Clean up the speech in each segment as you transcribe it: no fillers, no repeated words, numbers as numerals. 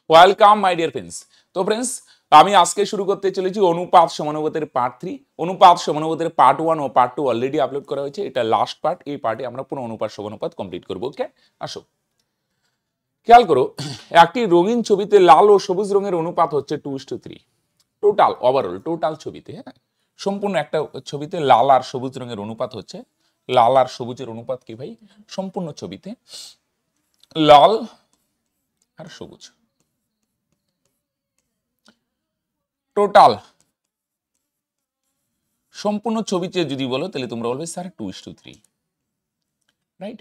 Welcome my dear friends. তো friends, আমি আজকে শুরু করতে চলেছি অনুপাত সমানুপাতের পার্ট 3। অনুপাত সমানুপাতের পার্ট 1 ও পার্ট 2 অলরেডি আপলোড করা হয়েছে। এটা লাস্ট পার্ট। এই পার্টে আমরা পুরো অনুপাত সমানুপাত কমপ্লিট করব। ওকে, আসো খেয়াল করো, একটি রঙিন ছবিতে লাল ও সবুজ রঙের অনুপাত হচ্ছে 2:3। টোটাল ওভারঅল টোটাল ছবিতে, হ্যাঁ, সম্পূর্ণ একটা ছবিতে লাল আর সবুজ রঙের অনুপাত হচ্ছে, লাল আর সবুজের অনুপাত কি ভাই? সম্পূর্ণ ছবিতে লাল আর সবুজ টোটাল সম্পূর্ণ ছবিতে যদি বলো তাহলে তোমরা বলবে স্যার 2:3, রাইট।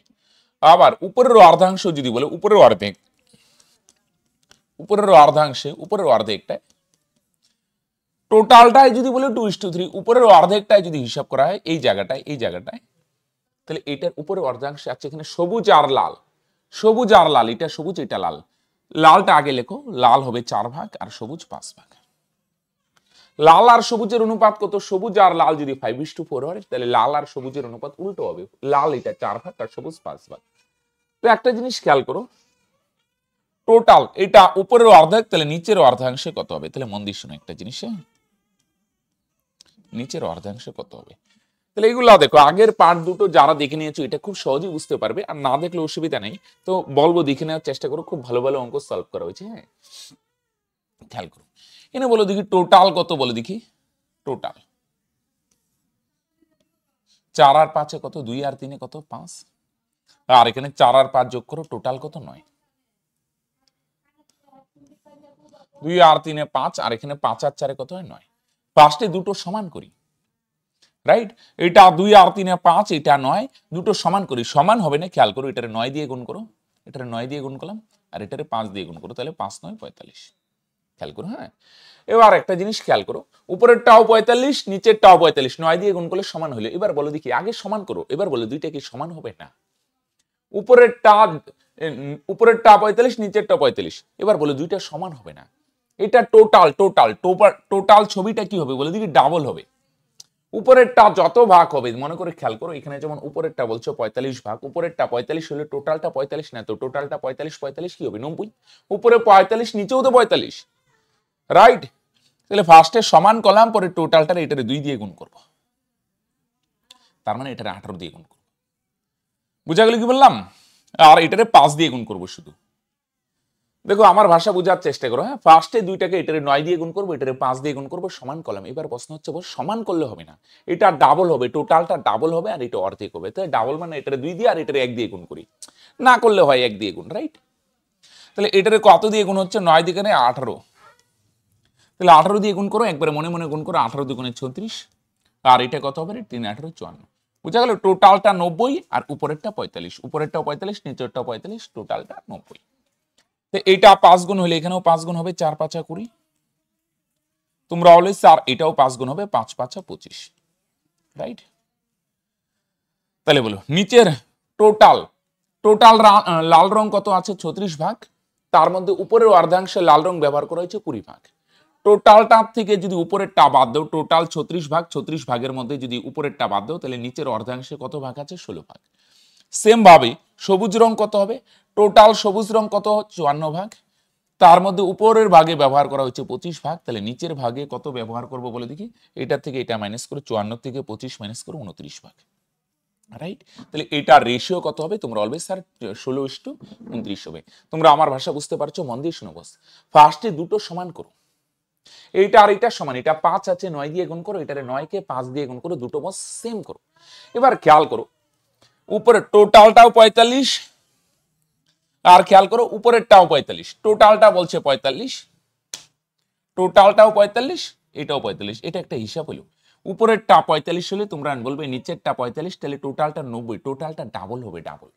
আবার উপরের অর্ধাংশ যদি বলো, উপরের অর্ধেক, উপরের অর্ধাংশে উপরের অর্ধেকটায় টোটালটাই যদি বলে 2:3, উপরের অর্ধেকটাই যদি হিসাব করা হয় এই জায়গাটায় তাহলে এটার উপরের অর্ধাংশে আছে এখানে সবুজ আর লাল, সবুজ আর লাল, এটা সবুজ এটা লাল। লালটা আগে লেখো, লাল হবে 4 ভাগ আর সবুজ 5 ভাগ। লাল আর সবুজের অনুপাত কত? সবুজ আর লাল যদি 5:4 হয় তাহলে লাল আর সবুজের অনুপাত উল্টো হবে, লাল এটা 4 ভাগ আর সবুজ 5 ভাগ। তো একটা জিনিস খেয়াল করো, টোটাল এটা উপরের অর্ধেক, তাহলে নিচের অর্ধাংশে কত হবে? তাহলে মন দিয়ে শোনো একটা জিনিস, নিচের অর্ধাংশে কত হবে? তাহলে এগুলো দেখো, আগের পার্ট দুটো যারা দেখে নিয়েছো এটা খুব সহজেই বুঝতে পারবে, আর না দেখলে অসুবিধা নেই। তো বলবো দেখে নেওয়ার চেষ্টা করো, খুব ভালো ভালো অঙ্ক সলভ করা হয়েছে। হ্যাঁ, খেয়াল করো, এখানে বলো দেখি টোটাল কত, বলো দেখি টোটাল। 4 আর 5 কত? 2 আর 3 কত? 5। আর এখানে 4 আর 5 যোগ করো, টোটাল কত? 9। 2 আর 3 5, আর এখানে 5 আর 4 কত হয়? 9। ফার্স্টে দুটো সমান করি, রাইট। এটা 2 আর 3 5, এটা 9, দুটো সমান করি। সমান হবে না, খেয়াল করো, এটারে 9 দিয়ে গুণ করো, এটারে 9 দিয়ে গুণ করলাম, আর এটারে 5 দিয়ে গুণ করো, তাহলে 5 9 45। খেয়াল করো, হ্যাঁ। এবার একটা জিনিস খেয়াল করো, উপরেরটাও 45, নিচেরটাও 45, 9 দিয়ে গুণ করলে সমান হলো। এবার বলো দেখি, আগে সমান করো, এবার বলো দুইটা কি সমান হবে? না, উপরেরটা 45, নিচেরটা 45। এবার বলো দুইটা সমান হবে না। এটা টোটাল টোটাল টোটাল ছবিটা কি হবে? বলে দেখি ডাবল হবে। উপরেরটা যত ভাগ হবে, মনে করে খেয়াল করো, এখানে যেমন উপরেরটা বলছো 45 ভাগ, উপরেরটা 45 হলে টোটালটা 45 না, তো টোটালটা 45 45 কি হবে? 90। উপরে 45, নিচেও তো 45, রাইট। তাহলে ফার্স্টে সমান করলাম, পরে টোটালটা এটারে 2 দিয়ে গুণ করব, তার মানে এটারে 18 দিয়ে গুণ করব। বুঝা গেল কি বললাম? আর এটারে 5 দিয়ে গুণ করব শুধু। দেখো আমার ভাষা বোঝার চেষ্টা করো, হ্যাঁ। ফার্স্টে দুইটাকে এটারে 9 দিয়ে গুণ করবো, এটারে 5 দিয়ে গুণ করবো, সমান করলাম। এবার প্রশ্ন হচ্ছে সমান করলে হবে না, এটা ডাবল হবে, টোটালটা ডাবল হবে আর এটা অর্ধেক হবে। তাই ডাবল মানে এটারে 2 দিয়ে আর এটারে 1 দিয়ে গুণ করি, না করলে হয় 1 দিয়ে গুণ, রাইট। তাহলে এটারে কত দিয়ে গুণ হচ্ছে? 9 দিকে 18, তাহলে 18 দিয়ে গুণ করো, একবারে মনে মনে গুণ করো, 18 দুগুণে 36, আর এটা কত হবে? 3 18 54। বুঝা গেল? টোটালটা 90 আর উপরেরটা 45, উপরেরটাও 45, নিচেরটাও 45, টোটালটা 90। এটা 5 গুণ হলে এখানেও 5 গুণ হবে, 4 5 20। তোমরা অলওয়েজ স্যার এটাও 5 গুণ হবে, 5 5 25, রাইট। তাহলে বলো নিচের টোটাল টোটাল লাল রং কত আছে? 36 ভাগ, তার মধ্যে উপরের অর্ধাংশে লাল রং ব্যবহার করা হয়েছে 20 ভাগ। টোটালটা থেকে যদি উপরেরটা বাদ দাও, টোটাল 36 ভাগ, 36 ভাগের মধ্যে যদি উপরেরটা বাদ দাও, তাহলে নিচের অর্ধাংশে কত ভাগ আছে? 16 ভাগ। সেম ভাবে সবুজ রং কত হবে? টোটাল সবুজ রং কত? 54 ভাগ, তার মধ্যে উপরের ভাগে ব্যবহার করা হচ্ছে 25 ভাগ, তাহলে নিচের ভাগে কত ব্যবহার করব বলে দেখি? এটা থেকে এটা মাইনাস করে 54 থেকে 25 মাইনাস করে 29 ভাগ, রাইট। তাহলে এটা রেশিও কত হবে? তোমরা অলওয়েজ স্যার 16:29 হবে। তোমরা আমার ভাষা বুঝতে পারছো? মন দিয়ে শোনো বস। ফার্স্টে দুটো সমান করো, এইটা আর এটা সমান, এটা 5 আছে 9 দিয়ে গুণ করো, এটারে 9 কে 5 দিয়ে গুণ করো, দুটো বস সেম করো। এবার খেয়াল করো, উপরে টোটালটাও 45, আর খেয়াল করো উপরেরটাও 45, টোটালটা বলছে 45, টোটালটাও 45, এটাও 45। এটা একটা হিসাব হলো, উপরেরটা 45 হলে তোমরা বলবে নিচেরটা 45, তাহলে টোটালটা 90, টোটালটা ডাবল হবে, ডাবল।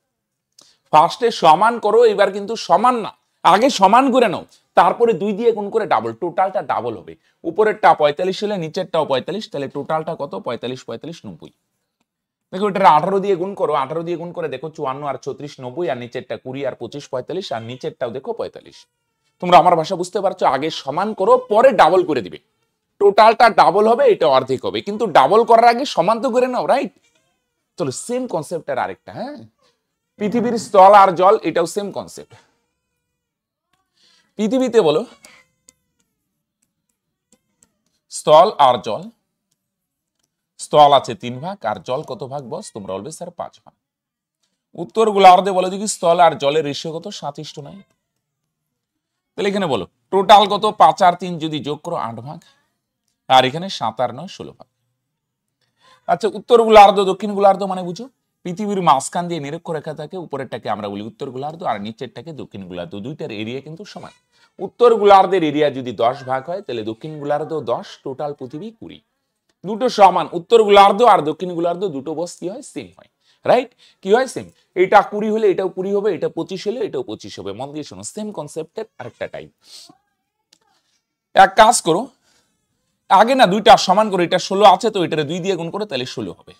ফার্স্টে সমান করো, এবার কিন্তু সমান না, আগে সমান করে নাও, তারপরে 2 দিয়ে গুণ করে ডাবল, টোটালটা ডাবল হবে। উপরেরটা 45 হলে নিচেরটাও 45, তাহলে টোটালটা কত? 45 45 90। দেখো এটা 18 দিয়ে গুণ করো, 18 দিয়ে গুণ করে দেখো 54 আর 36 90, আর নিচেরটা 20 আর 25 45, আর নিচেরটাও দেখো 45। তোমরা আমার ভাষা বুঝতে পারছো? আগে সমান করো, পরে ডাবল করে দিবে, টোটালটা ডাবল হবে, এটা অর্ধেক হবে, কিন্তু ডাবল করার আগে সমান তো করে নাও, রাইট। চলো সেম কনসেপ্টের আরেকটা, হ্যাঁ, পৃথিবীর স্থল আর জল, এটাও সেম কনসেপ্ট। পৃথিবীতে বলো স্থল আর জল, স্থল আছে 3 ভাগ আর জল কত ভাগ বস? তোমরা বলবে স্যার 5 ভাগ। উত্তর গোলার্ধে বলো দেখি স্থল আর জলের রেশিও কত? 7:9। তাহলে এখানে বলো টোটাল কত? 5 আর 3 যদি যোগ করো 8 ভাগ, আর এখানে 7 আর 9 16 ভাগ। আচ্ছা, উত্তর গোলার্ধ দক্ষিণ গোলার্ধ মানে বুঝো পৃথিবীর মাঝখান দিয়ে নিরক্ষরেখা থাকে, উপরেরটাকে আমরা বলি উত্তর গোলার্ধ আর নিচেরটাকে দক্ষিণ গোলার্ধ। দুইটার এরিয়া কিন্তু সমান। উত্তর গোলার্ধের এরিয়া যদি 10 ভাগ হয় তাহলে দক্ষিণ গোলার্ধ 10, টোটাল পৃথিবী 20। দুটো সমান, উত্তর গোলার্ধ আর দক্ষিণ গোলার্ধ দুটো বস কি হয়? সেম হয়, রাইট? কি হয়? সেম। এটা 20 হলে এটাও 20 হবে, এটা 25 হলে এটাও 25 হবে। মন দিয়ে শোনো, সেম কনসেপ্টের আরেকটা টাইপ। এক কাজ করো, আগে না দুইটা সমান করে, এটা 16 আছে তো এটারে 2 দিয়ে গুণ করো তাহলে 16 হবে।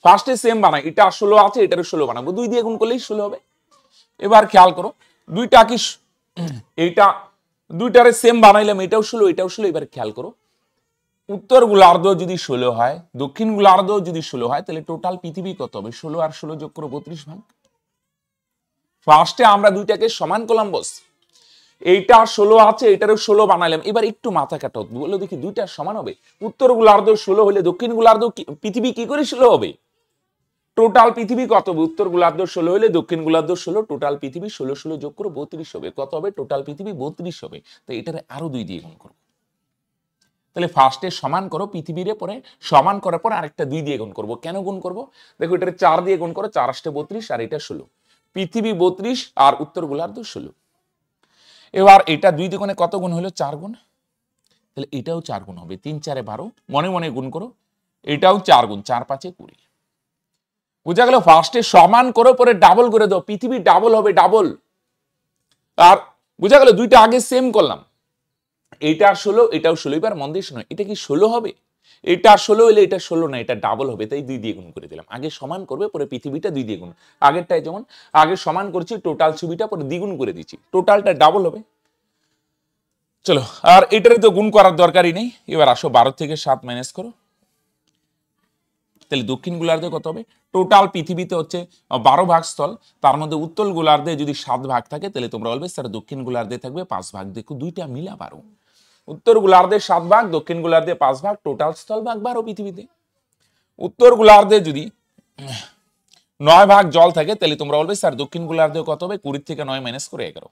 ফার্স্টে সেম বানাই, এটা 16 আছে এটারে 16 বানাবো, 2 দিয়ে গুণ করলেই 16 হবে। এবার খেয়াল করো দুইটা কি এইটা দুইটারে সেম বানাইলাম, এটাও 16 এটাও 16। এবার খেয়াল করো উত্তর গোলার্ধ যদি 16 হয়, দক্ষিণ গোলার্ধ যদি 16 হয়, তাহলে টোটাল পৃথিবী কত হবে? 16 আর 16 যোগ করো 32 ভাগ। ফার্স্টে আমরা দুইটাকে সমান করলাম বস, এইটা 16 আছে এটারও 16 বানাইলাম। এবার একটু মাথা কাটো, বলো দেখি দুইটা সমান হবে? উত্তর গোলার্ধ 16 হলে দক্ষিণ গোলার্ধ পৃথিবী কি করে 16 হবে? টোটাল পৃথিবী কত হবে? উত্তর গোলার্ধ 16 হলে দক্ষিণ গোলার্ধ 16, টোটাল পৃথিবী 16 16 যোগ করো 32 হবে। কত হবে? টোটাল পৃথিবী 32 হবে। তো এটারে আরো 2 দিয়ে গুণ করো। তাহলে ফার্স্টে সমান করো পৃথিবীরে, পরে সমান করার পর আরেকটা 2 দিয়ে গুণ করবো। কেন গুণ করবো? দেখো এটারে 4 দিয়ে গুণ করো, 4 8 32 আর এটা 16। পৃথিবী 32 আর উত্তর গোলার্ধ 16। এবার এটা 2 দ্বিগুণে কত গুণ হলো? 4 গুণ। তাহলে এটাও 4 গুণ হবে। 3 4 12, মনে মনে গুণ করো। এটাও 4 গুণ, 4 5 20। বুঝা গেল? ফার্স্টে সমান করো, পরে ডাবল করে দাও, পৃথিবী ডাবল হবে, ডাবল। আর বুঝা গেল দুইটা আগে সেম করলাম, এটা 16 এটাও 16। এবার মন দিয়ে শোনো, এটা কি 16 হবে? এটা 16 হলে এটা 16 না, এটা ডাবল হবে, তাই 2 দিয়ে গুণ করে দিলাম। আগে সমান করবে, পরে পৃথিবীটা 2 দিয়ে গুণ। আগেরটাই যেমন আগে সমান করছি টোটাল ছবিটা, পরে দ্বিগুণ করে দিচ্ছি, টোটালটা ডাবল হবে। চলো, আর এটারে তো গুণ করার দরকারই নেই। এবার আসো 12 থেকে 7 মাইনাস করো, তাহলে দক্ষিণ গোলার্ধে কত হবে? টোটাল পৃথিবীতে হচ্ছে 12 ভাগ স্থল, তার মধ্যে উত্তর গোলার্ধে যদি 7 ভাগ থাকে তাহলে তোমরা বলবে স্যার দক্ষিণ গোলার্ধে থাকবে 5 ভাগ। দেখো দুইটা মিলা 12। উত্তর গোলার্ধে 7 ভাগ, দক্ষিণ গোলার্ধে 5 ভাগ, টোটাল স্থল ভাগ 12 পৃথিবীতে। উত্তর গোলার্ধে যদি 9 ভাগ জল থাকে তাহলে তোমরা বলবে স্যার দক্ষিণ গোলার্ধে কত হবে? 20 থেকে 9 মাইনাস করে 11,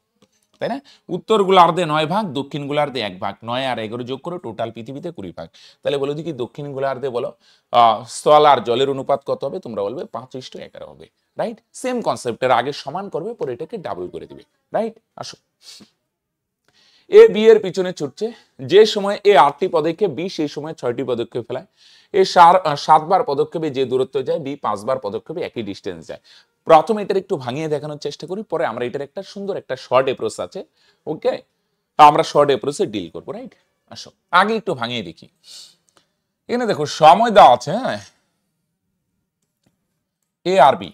তাই না? উত্তর গোলার্ধে 9 ভাগ, দক্ষিণ গোলার্ধে 1 ভাগ, 9 আর 11 যোগ করো, টোটাল পৃথিবীতে 20 ভাগ। তাহলে বলো দেখি দক্ষিণ গোলার্ধে বলো স্থল আর জলের অনুপাত কত হবে? তোমরা বলবে 5:11 হবে, রাইট? সেম কনসেপ্টের আগে সমান করবে, পরে এটাকে ডাবল করে দিবে, রাইট? আসো, এ বি এর পিছনে ছুটছে, যে সময় এ 8টি পদক্ষেপ, বি সেই সময় 6টি পদক্ষেপ ফেলায়। এ 7 বার পদক্ষেপে যে দূরত্ব যায়, বি 5 বার পদক্ষেপে একই ডিস্টেন্স যায়। প্রথমে এটার একটু ভাঙিয়ে দেখানোর চেষ্টা করি, পরে আমরা এটার একটা সুন্দর একটা শর্ট অ্যাপ্রোচ আছে, ওকে, আমরা শর্ট অ্যাপ্রোচে ডিল করবো, রাইট? আসো আগে একটু ভাঙিয়ে দেখি। এখানে দেখো সময় দেওয়া আছে, হ্যাঁ, এ আর বি।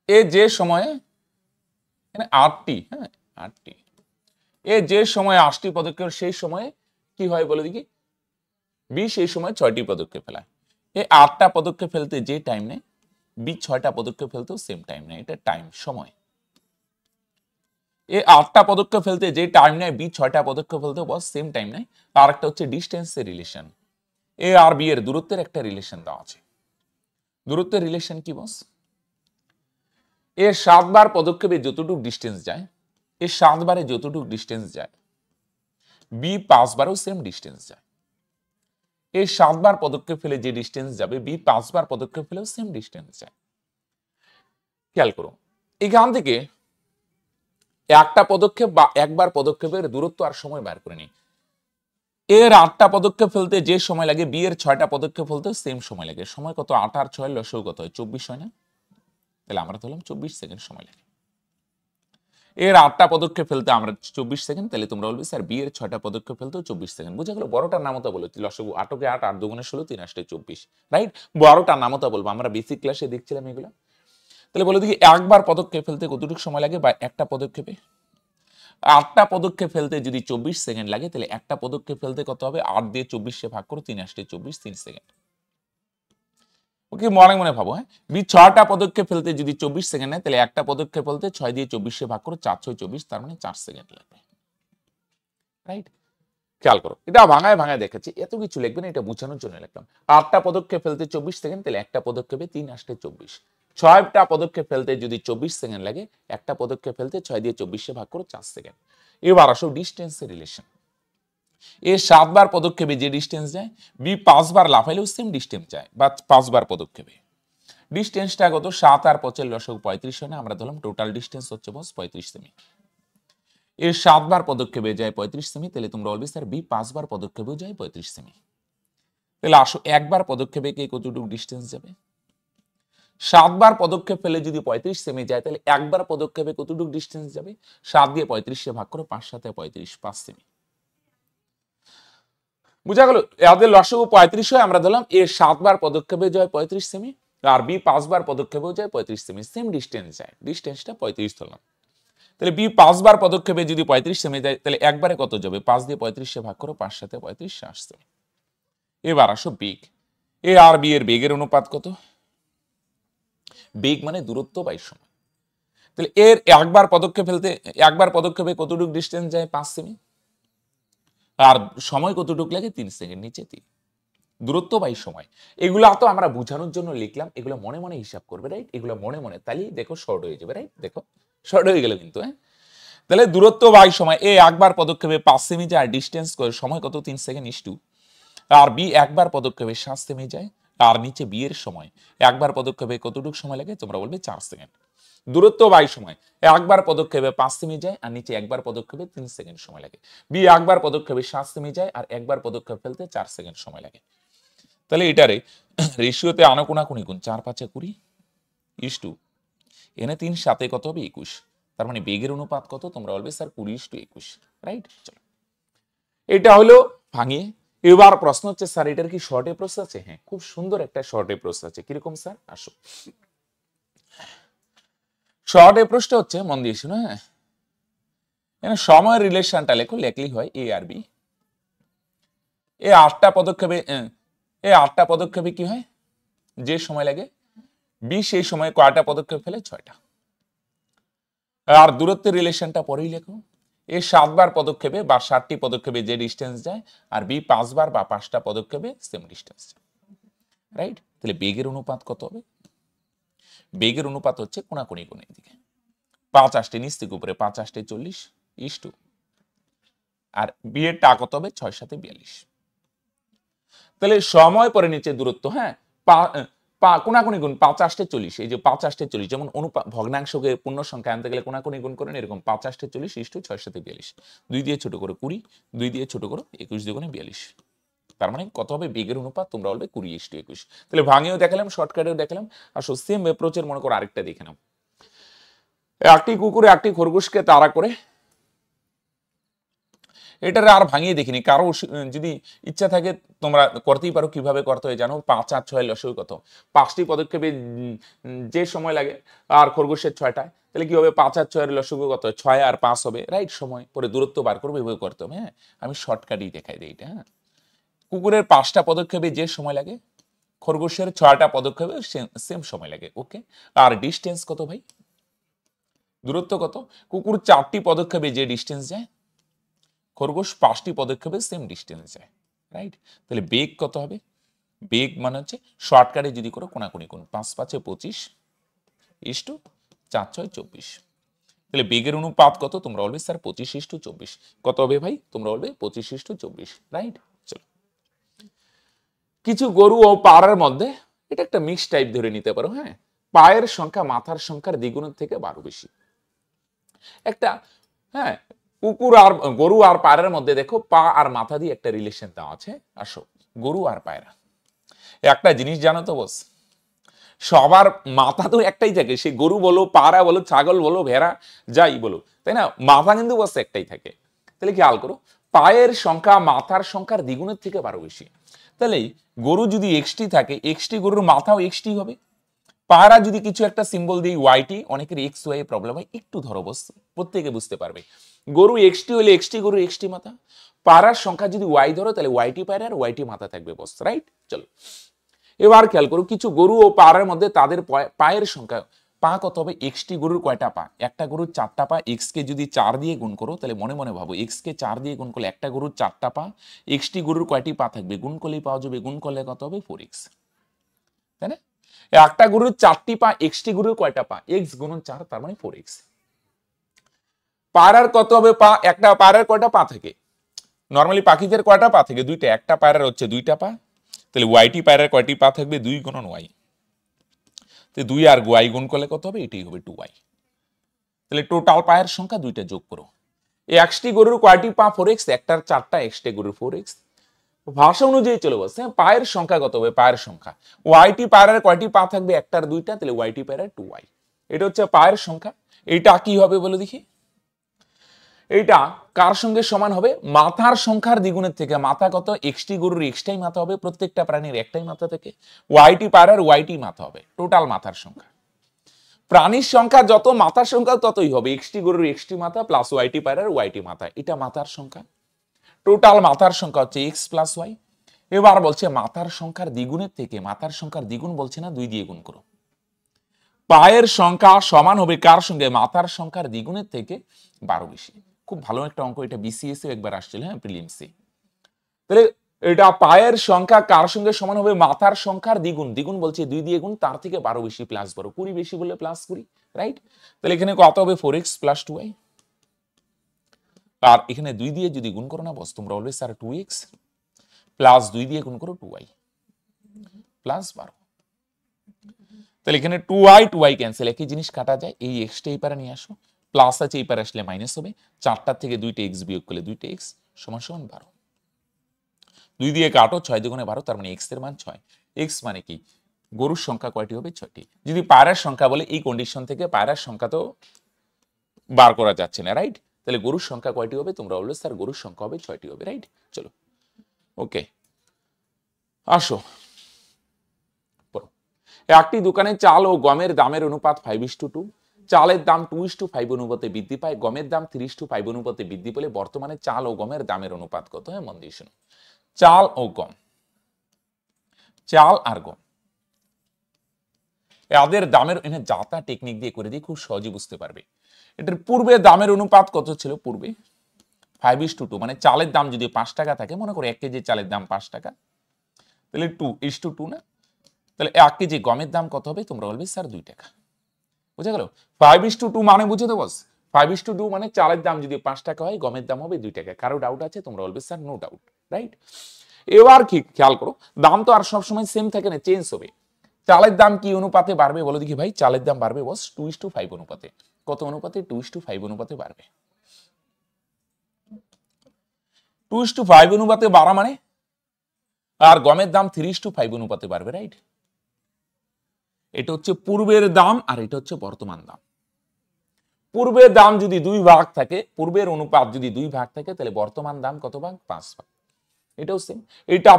এ যে সময়ে 8টি, হ্যাঁ 8টি, এ যে সময় 8টি পদক্ষেপ, সেই সময়ে কি হয় বলে দেখি? বি সেই সময় 6টি পদক্ষেপ ফেলায়। এ 8টা পদক্ষেপ ফেলতে যে টাইম নেয়, বি 6টা পদক্ষেপ ফেলতেও সেম টাইম নেয়। এটা টাইম, সময়। এ 8টা পদক্ষেপ ফেলতে যে টাইম নেয়, বি 6টা পদক্ষেপ ফেলতেও বস সেম টাইম নেয়। আর একটা হচ্ছে ডিস্টেন্সের রিলেশন, এ আর বি এর দূরত্বের একটা রিলেশন দেওয়া আছে। দূরত্বের রিলেশন কি বস? এ 7 বার পদক্ষেপে যতটুকু ডিস্টেন্স যায়, এ 7 বারে যতটুকু ডিস্টেন্স যায়, বি 5 বারও সেম ডিস্টেন্স যায়। এই 7 বার পদক্ষেপ ফেলে যে ডিস্টেন্স যাবে, বি 5 বার পদক্ষেপ ফেলেও সেম ডিস্টেন্স যায়। খেয়াল করো, এখান থেকে একটা পদক্ষেপ বা একবার পদক্ষেপের দূরত্ব আর সময় বের করে নিই। এর 8টা পদক্ষেপ ফেলতে যে সময় লাগে, বি এর 6টা পদক্ষেপ ফেলতে সেম সময় লাগে। সময় কত? 8 আর 6 লসও কত হয়? 24 হয় না? তাহলে আমরা ধরলাম 24 সেকেন্ড সময় লাগে। এর 8টা পদক্ষেপ ফেলতে আমরা 24 সেকেন্ড, তাহলে তোমরা বলবে স্যার বি এর 6টা পদক্ষেপ ফেলতেও 24 সেকেন্ড। বুঝা গেল? বড়টার নামতা বলো, লসগু 8 কে 8, 8 দুগুণে 16, 3 8 24, রাইট? বড়টার নামতা বলবো, আমরা বেসিক ক্লাসে দেখছিলাম এগুলো। তাহলে বলো দেখি একবার পদক্ষেপ ফেলতে কতটুকু সময় লাগে, বা একটা পদক্ষেপে? 8টা পদক্ষেপ ফেলতে যদি 24 সেকেন্ড লাগে, তাহলে একটা পদক্ষেপ ফেলতে কত হবে? 8 দিয়ে 24 ভাগ করো, 3 8 24, 3 সেকেন্ড। ওকে মনে মনে ভাবো, হ্যাঁ বি 6টা পদক্ষেপ ফেলতে যদি 24 সেকেন্ড নেয় তাহলে একটা পদক্ষেপ ফেলতে 6 দিয়ে 24 ভাগ করো, 4 6 24, তার মানে 4 সেকেন্ড লাগবে। রাইট, খেয়াল করো, এটা ভাঙায় ভাঙায় দেখেছি, এত কিছু লিখবে না, এটা বোঝানোর জন্য লিখলাম। 8টা পদক্ষেপ ফেলতে 24 সেকেন্ড, তাহলে একটা পদক্ষেপে 3 8 24। 6টা পদক্ষেপ ফেলতে যদি 24 সেকেন্ড লাগে, একটা পদক্ষেপ ফেলতে 6 দিয়ে 24 ভাগ করো, 4 সেকেন্ড। এবার আসো ডিস্টেন্সের রিলেশন। এ 7 বার পদক্ষেপে যে ডিস্টেন্স যায়, বি 5 বার লাফাইলেও সেম ডিস্টেন্স যায়, বা 5 বার পদক্ষেপে। ডিস্টেন্সটা কত? 7 আর 5 এর লসাগু 35 হয় না, আমরা ধরলাম টোটাল ডিস্টেন্স হচ্ছে বস 35 সেমি। এর 7 বার পদক্ষেপে যায় 35 সেমি, তাহলে তোমরা বলবে স্যার বি 5 বার পদক্ষেপেও যায় 35 সেমি। তাহলে আসো একবার পদক্ষেপে কে কতটুকু ডিস্টেন্স যাবে? 7 বার পদক্ষেপ ফেলে যদি 35 সেমি যায়, তাহলে একবার পদক্ষেপে কতটুকু ডিস্টেন্স যাবে? 7 দিয়ে 35 ভাগ করো, 5 7 35, 5 সেমি। বুঝা গেল? এদের লসাগু 35 হয়, আমরা ধরলাম এর 7 বার পদক্ষেপে যায় 35 সেমি, আর বি 5 বার পদক্ষেপেও যায় 35 সেমি, সেম ডিস্টেন্স যায়, ডিস্টেন্সটা 35 ধরলাম। তাহলে বি 5 বার পদক্ষেপে যদি 35 সেমি যায়, তাহলে একবারে কত যাবে? 5 দিয়ে 35 ভাগ করো, 5 7 35, আসছে। এবার আসো বেগ। এ আর বি এর বেগের অনুপাত কত? বেগ মানে দূরত্ব বাই সময়। তাহলে এর একবার পদক্ষেপ ফেলতে, একবার পদক্ষেপে কতটুকু ডিস্টেন্স যায়? 5 সেমি। আর সময় কতটুকু লাগে? 3 সেকেন্ড, নিচে 3। দূরত্ব বাই সময়, এগুলো তো আমরা বোঝানোর জন্য লিখলাম, এগুলো মনে মনে হিসাব করবে, রাইট? এগুলো মনে মনে, তাহলে দেখো শর্ট হয়ে যাবে, রাইট? দেখো শর্ট হয়ে গেল কিন্তু, হ্যাঁ। তাহলে দূরত্ব বাই সময়, এ একবার পদক্ষেপে 5 সেমি যায়, ডিস্টেন্স সময় কত? 3 সেকেন্ড ইস 2। আর বি একবার পদক্ষেপে 7 সেমি যায়, আর নিচে বি এর সময় একবার পদক্ষেপে কতটুকু সময় লাগে? তোমরা বলবে 4 সেকেন্ড। দূরত্ব বাই সময়, একবার পদক্ষেপে 5 সেমি যায়, আর নিচে একবার পদক্ষেপে 3 সেকেন্ড সময় লাগে। বি একবার পদক্ষেপে 7 সেমি যায়, আর একবার পদক্ষেপ ফেলতে 4 সেকেন্ড সময় লাগে। তাহলে এটারে রেশিওতে আনুকোনাকুনি গুণ, 4 5 20 ইস 2, এনে 3 7 কত হবে? 21। তার মানে বেগের অনুপাত কত? তোমরা বলবে স্যার 20:21, রাইট? চলো, এটা হলো ভাঙিয়ে। এবার প্রশ্ন হচ্ছে স্যার এটার কি শর্ট এপ্রোচ আছে? হ্যাঁ, খুব সুন্দর একটা শর্ট এপ্রোচ আছে। কিরকম স্যার? আসো, শর্ট এপ্রোচটা হচ্ছে, মন দিয়ে শুনো, হ্যাঁ, এখানে সময়ের রিলেশনটা লেখো, লেখলেই হয় এ আর বি। এ 8টা পদক্ষেপে, এ 8টা পদক্ষেপে কি হয়? যে সময় লাগে, বি সেই সময় কয়টা পদক্ষেপ ফেলে? 6টা। আর দূরত্বের রিলেশনটা পরেই লেখো। এ 7 বার পদক্ষেপে বা 7টি পদক্ষেপে যে ডিস্টেন্স যায়, আর বি 5 বার বা 5টা পদক্ষেপে সেম ডিস্টেন্স যায়, রাইট? তাহলে বেগের অনুপাত কত হবে? বেগের অনুপাত হচ্ছে কোনাকুনি কোণ, এদিকে 5 8 নিচ থেকে উপরে, 5 8 40 ইস 2, আর বি এর টা কত হবে? 6 7 42। তাহলে সময় পরে নিচে দূরত্ব, হ্যাঁ, কোনাকুনি গুণ 5 8 40, এই যে 5 8 40, যেমন ভগ্নাংশকে পূর্ণ সংখ্যা আনতে গেলে কোনাকুনি গুণ করেন, এরকম 5 8 40 ইস 2 6 7 42। 2 দিয়ে ছোট করো 20, 2 দিয়ে ছোট করো 21 দুগুণে 42। তার মানে কত হবে বেগের অনুপাত? তোমরা বলবে 20:21। তাহলে ভাঙিয়েও দেখালাম, শর্টকাটেও দেখালাম। আসো সেম অ্যাপ্রোচের মনে করো আরেকটা দেখে নাও। একটি কুকুরে একটি খরগোশকে তাড়া করে, এটার আর ভাঙিয়ে দেখিনি, কারো যদি ইচ্ছা থাকে তোমরা করতেই পারো। কিভাবে করতে হয় জানো? 5 আর 6 লসাগু কত? 5টি পদক্ষেপে যে সময় লাগে, আর খরগোশের 6টায়, তাহলে কি হবে? 5 আর 6 লসাগু কত? 6 আর 5 হবে, রাইট? সময় পরে দূরত্ব বার করবে, এভাবে করতে হবে, হ্যাঁ। আমি শর্টকাটই দেখাই দিই এটা, হ্যাঁ। কুকুরের 5টা পদক্ষেপে যে সময় লাগে, খরগোশের 6টা পদক্ষেপে সেম সময় লাগে, ওকে। আর ডিস্টেন্স কত ভাই? দূরত্ব কত? কুকুর 4টি পদক্ষেপে যে ডিস্টেন্স যায়, খরগোশ 5টি পদক্ষেপে সেম ডিস্টেন্স যায়, রাইট? তাহলে বেগ কত হবে? বেগ মানে হচ্ছে শর্টকাটে যদি করো কোনাকুনি কোণ, 5 5 25 ইস টু 4 6 24। তাহলে বেগের অনুপাত কত? তোমরা বলবে স্যার 25:24। কত হবে ভাই? তোমরা বলবে 25:24, রাইট? চলো, কিছু গরু ও পাড়ার মধ্যে, এটা একটা মিক্স টাইপ ধরে নিতে পারো, হ্যাঁ। পায়ের সংখ্যা মাথার সংখ্যার দ্বিগুণের থেকে 12 বেশি। একটা, হ্যাঁ, কুকুর আর গরু আর পায়রার মধ্যে দেখো পা আর মাথা দিয়ে একটা রিলেশন দেওয়া আছে। আসো, গরু আর পায়রা, একটা জিনিস জানো তো বস, সবার মাথা তো একটাই থাকে, সে গরু বলো, পায়রা বলো, ছাগল বলো, ভেড়া যাই বলো, তাই না? মাথা কিন্তু বস একটাই থাকে। তাহলে খেয়াল করো, পায়ের সংখ্যা মাথার সংখ্যার দ্বিগুণের থেকে 12 বেশি। তাহলে গরু যদি এক্সটি থাকে, এক্সটি গরুর মাথাও এক্সটি হবে। পায়রা যদি কিছু একটা সিম্বল দিই ওয়াইটি, অনেকের এক্স ওয়াই প্রবলেম হয়, একটু ধরো বস, প্রত্যেকে বুঝতে পারবে। গরু এক্সটি হলে এক্সটি গরু এক্সটি মাথা, পায়রার সংখ্যা যদি ওয়াই ধরো তাহলে ওয়াইটি পায়রা আর ওয়াইটি মাথা থাকবে বস, রাইট? চলো, এবার খেয়াল করো কিছু গরু ও পাড়ার মধ্যে তাদের পায়ের সংখ্যা, পা কত হবে, এক্সটি গরুর কয়টা পা, একটা গরুর 4টা পা, এক্স কে যদি 4 দিয়ে গুণ করো তাহলে মনে মনে ভাবো এক্স কে 4 দিয়ে গুণ করলে একটা গরুর 4টা পা, এক্সটি গরুর কয়টি পা থাকবে, গুণ করলেই পাওয়া যাবে, গুণ করলে কত হবে 4x, তাই না? একটা গরুর 4টি পা, এক্সটি গরুর কয়টা পা, এক্স গুণন 4 তার মানে 4x। পায়রার কত হবে পা, একটা পায়রার কয়টা পা থাকে, নরমালি পাখিদের কয়টা পা থাকে, দুইটা, একটা পায়রার হচ্ছে 2টা পা, তাহলে ওয়াইটি পায়রার কয়টি পা থাকবে, 2 গুণন ওয়াই, তো 2 আর ওয়াই গুণ করলে কত হবে, এটাই হবে 2y। তাহলে টোটাল পায়ের সংখ্যা 2টা যোগ করো, এই এক্সটি গরুর কয়টি পা 4x, একটার 4টা, এক্সটি গরুর 4x, ভাষা অনুযায়ী চলে বসছে, পায়ের সংখ্যা কত হবে, পায়ের সংখ্যা, ওয়াইটি পায়রার কয়টি পা থাকবে, একটার 2টা, তাহলে ওয়াইটি পায়রার 2y, এটা হচ্ছে পায়ের সংখ্যা। এইটা কি হবে বলে দেখি, এইটা কার সঙ্গে সমান হবে, মাথার সংখ্যার দ্বিগুণের থেকে, মাথা কত, এক্সটি গরুর এক্সটাই মাথা হবে, প্রত্যেকটা প্রাণীর একটাই মাথা থেকে, ওয়াইটি পায়রার ওয়াইটি মাথা হবে, টোটাল মাথার সংখ্যা। প্রাণীর সংখ্যা যত, মাথার সংখ্যা ততই হবে, এক্সটি গরুর এক্সটি মাথা প্লাস ওয়াইটি পায়রার ওয়াইটি মাথা, এটা মাথার সংখ্যা। টোটাল মাথার সংখ্যা হচ্ছে এক্স প্লাস ওয়াই। এবার বলছে মাথার সংখ্যার দ্বিগুণের থেকে, মাথার সংখ্যার দ্বিগুণ বলছে না, 2 দিয়ে গুণ করো, পায়ের সংখ্যা সমান হবে কার সঙ্গে, মাথার সংখ্যার দ্বিগুণের থেকে 12 বেশি। খুব ভালো একটা অঙ্ক, এটা বিসিএস এ একবার আসছিল, হ্যাঁ প্রিলিমসে। তাহলে এটা পায়ের সংখ্যা কার সঙ্গে সমান হবে, মাথার সংখ্যার দ্বিগুণ, দ্বিগুণ বলছে 2 দিয়ে গুণ, তার থেকে 12 বেশি প্লাস 12, 20 বেশি বললে প্লাস 20, রাইট? তাহলে এখানে কত হবে 4x প্লাস 2y, আর এখানে 2 দিয়ে যদি গুণ করো না বস, তোমরা অলওয়েজ স্যার 2x প্লাস 2 দিয়ে গুণ করো 2y প্লাস 12, তাহলে এখানে 2y 2y ক্যান্সেল, একই জিনিস কাটা যায়, এই এক্সটা এই পারে নিয়ে আসো, প্লাস আছে এই পারে আসলে মাইনাস হবে, 4টার থেকে 2টা x বিয়োগ করলে 2টা x সমান সমান 12, 2 দিয়ে কাটো, 6 দুগুণে 12, তার মানে x এর মান 6, x মানে কি, গরুর সংখ্যা কয়টি হবে, 6টি। যদি পায়রার সংখ্যা বলে, এই কন্ডিশন থেকে পায়রার সংখ্যা তো বার করা যাচ্ছে না, রাইট? তাহলে গরুর সংখ্যা কয়টি হবে, তোমরা অলওয়েজ স্যার গরুর সংখ্যা হবে 6টি হবে, রাইট? চলো ওকে আসো, একটি দোকানে চাল ও গমের দামের অনুপাত 5:2, চালের দাম 2:5 অনুপাতে বৃদ্ধি পায়, গমের দাম 3:5 অনুপাতে বৃদ্ধি পেলে বর্তমানে চাল ও গমের দামের অনুপাত কত, হ্যাঁ মন দিয়ে শোনো, চাল ও গম, চাল আর গম এদের দামের, এখানে যাতা টেকনিক দিয়ে করে দিয়ে খুব সহজে বুঝতে পারবে। এটার পূর্বে দামের অনুপাত কত ছিল, পূর্বে 5:2, মানে চালের দাম যদি 5 টাকা থাকে, মনে করো 1 কেজি চালের দাম 5 টাকা, তাহলে 2:2 না, তাহলে 1 কেজি গমের দাম কত হবে, তোমরা বলবে স্যার 2 টাকা, বুঝা গেল? 5:2 মানে বুঝে দেবো, 5:2 মানে চালের দাম যদি 5 টাকা হয়, গমের দাম হবে 2 টাকা। কারো ডাউট আছে, তোমরা বলবে স্যার নো ডাউট, রাইট? এবার কি খেয়াল করো, দাম তো আর সবসময় সেম থাকে না, চেঞ্জ হবে। চালের দাম কি অনুপাতে বাড়বে বলো দেখি ভাই, চালের দাম বাড়বে বস 2:5 অনুপাতে, কত অনুপাতে, 2:5 অনুপাতে বাড়বে, 2:5 অনুপাতে বাড়া মানে, আর গমের দাম 3:5 অনুপাতে বাড়বে, রাইট? এটা হচ্ছে পূর্বের দাম আর এটা হচ্ছে বর্তমান দাম। পূর্বের দাম যদি 2 ভাগ থাকে, পূর্বের অনুপাত যদি 2 ভাগ থাকে, তাহলে বর্তমান দাম কত ভাগ, 5 ভাগ। এটাও সেম, এটা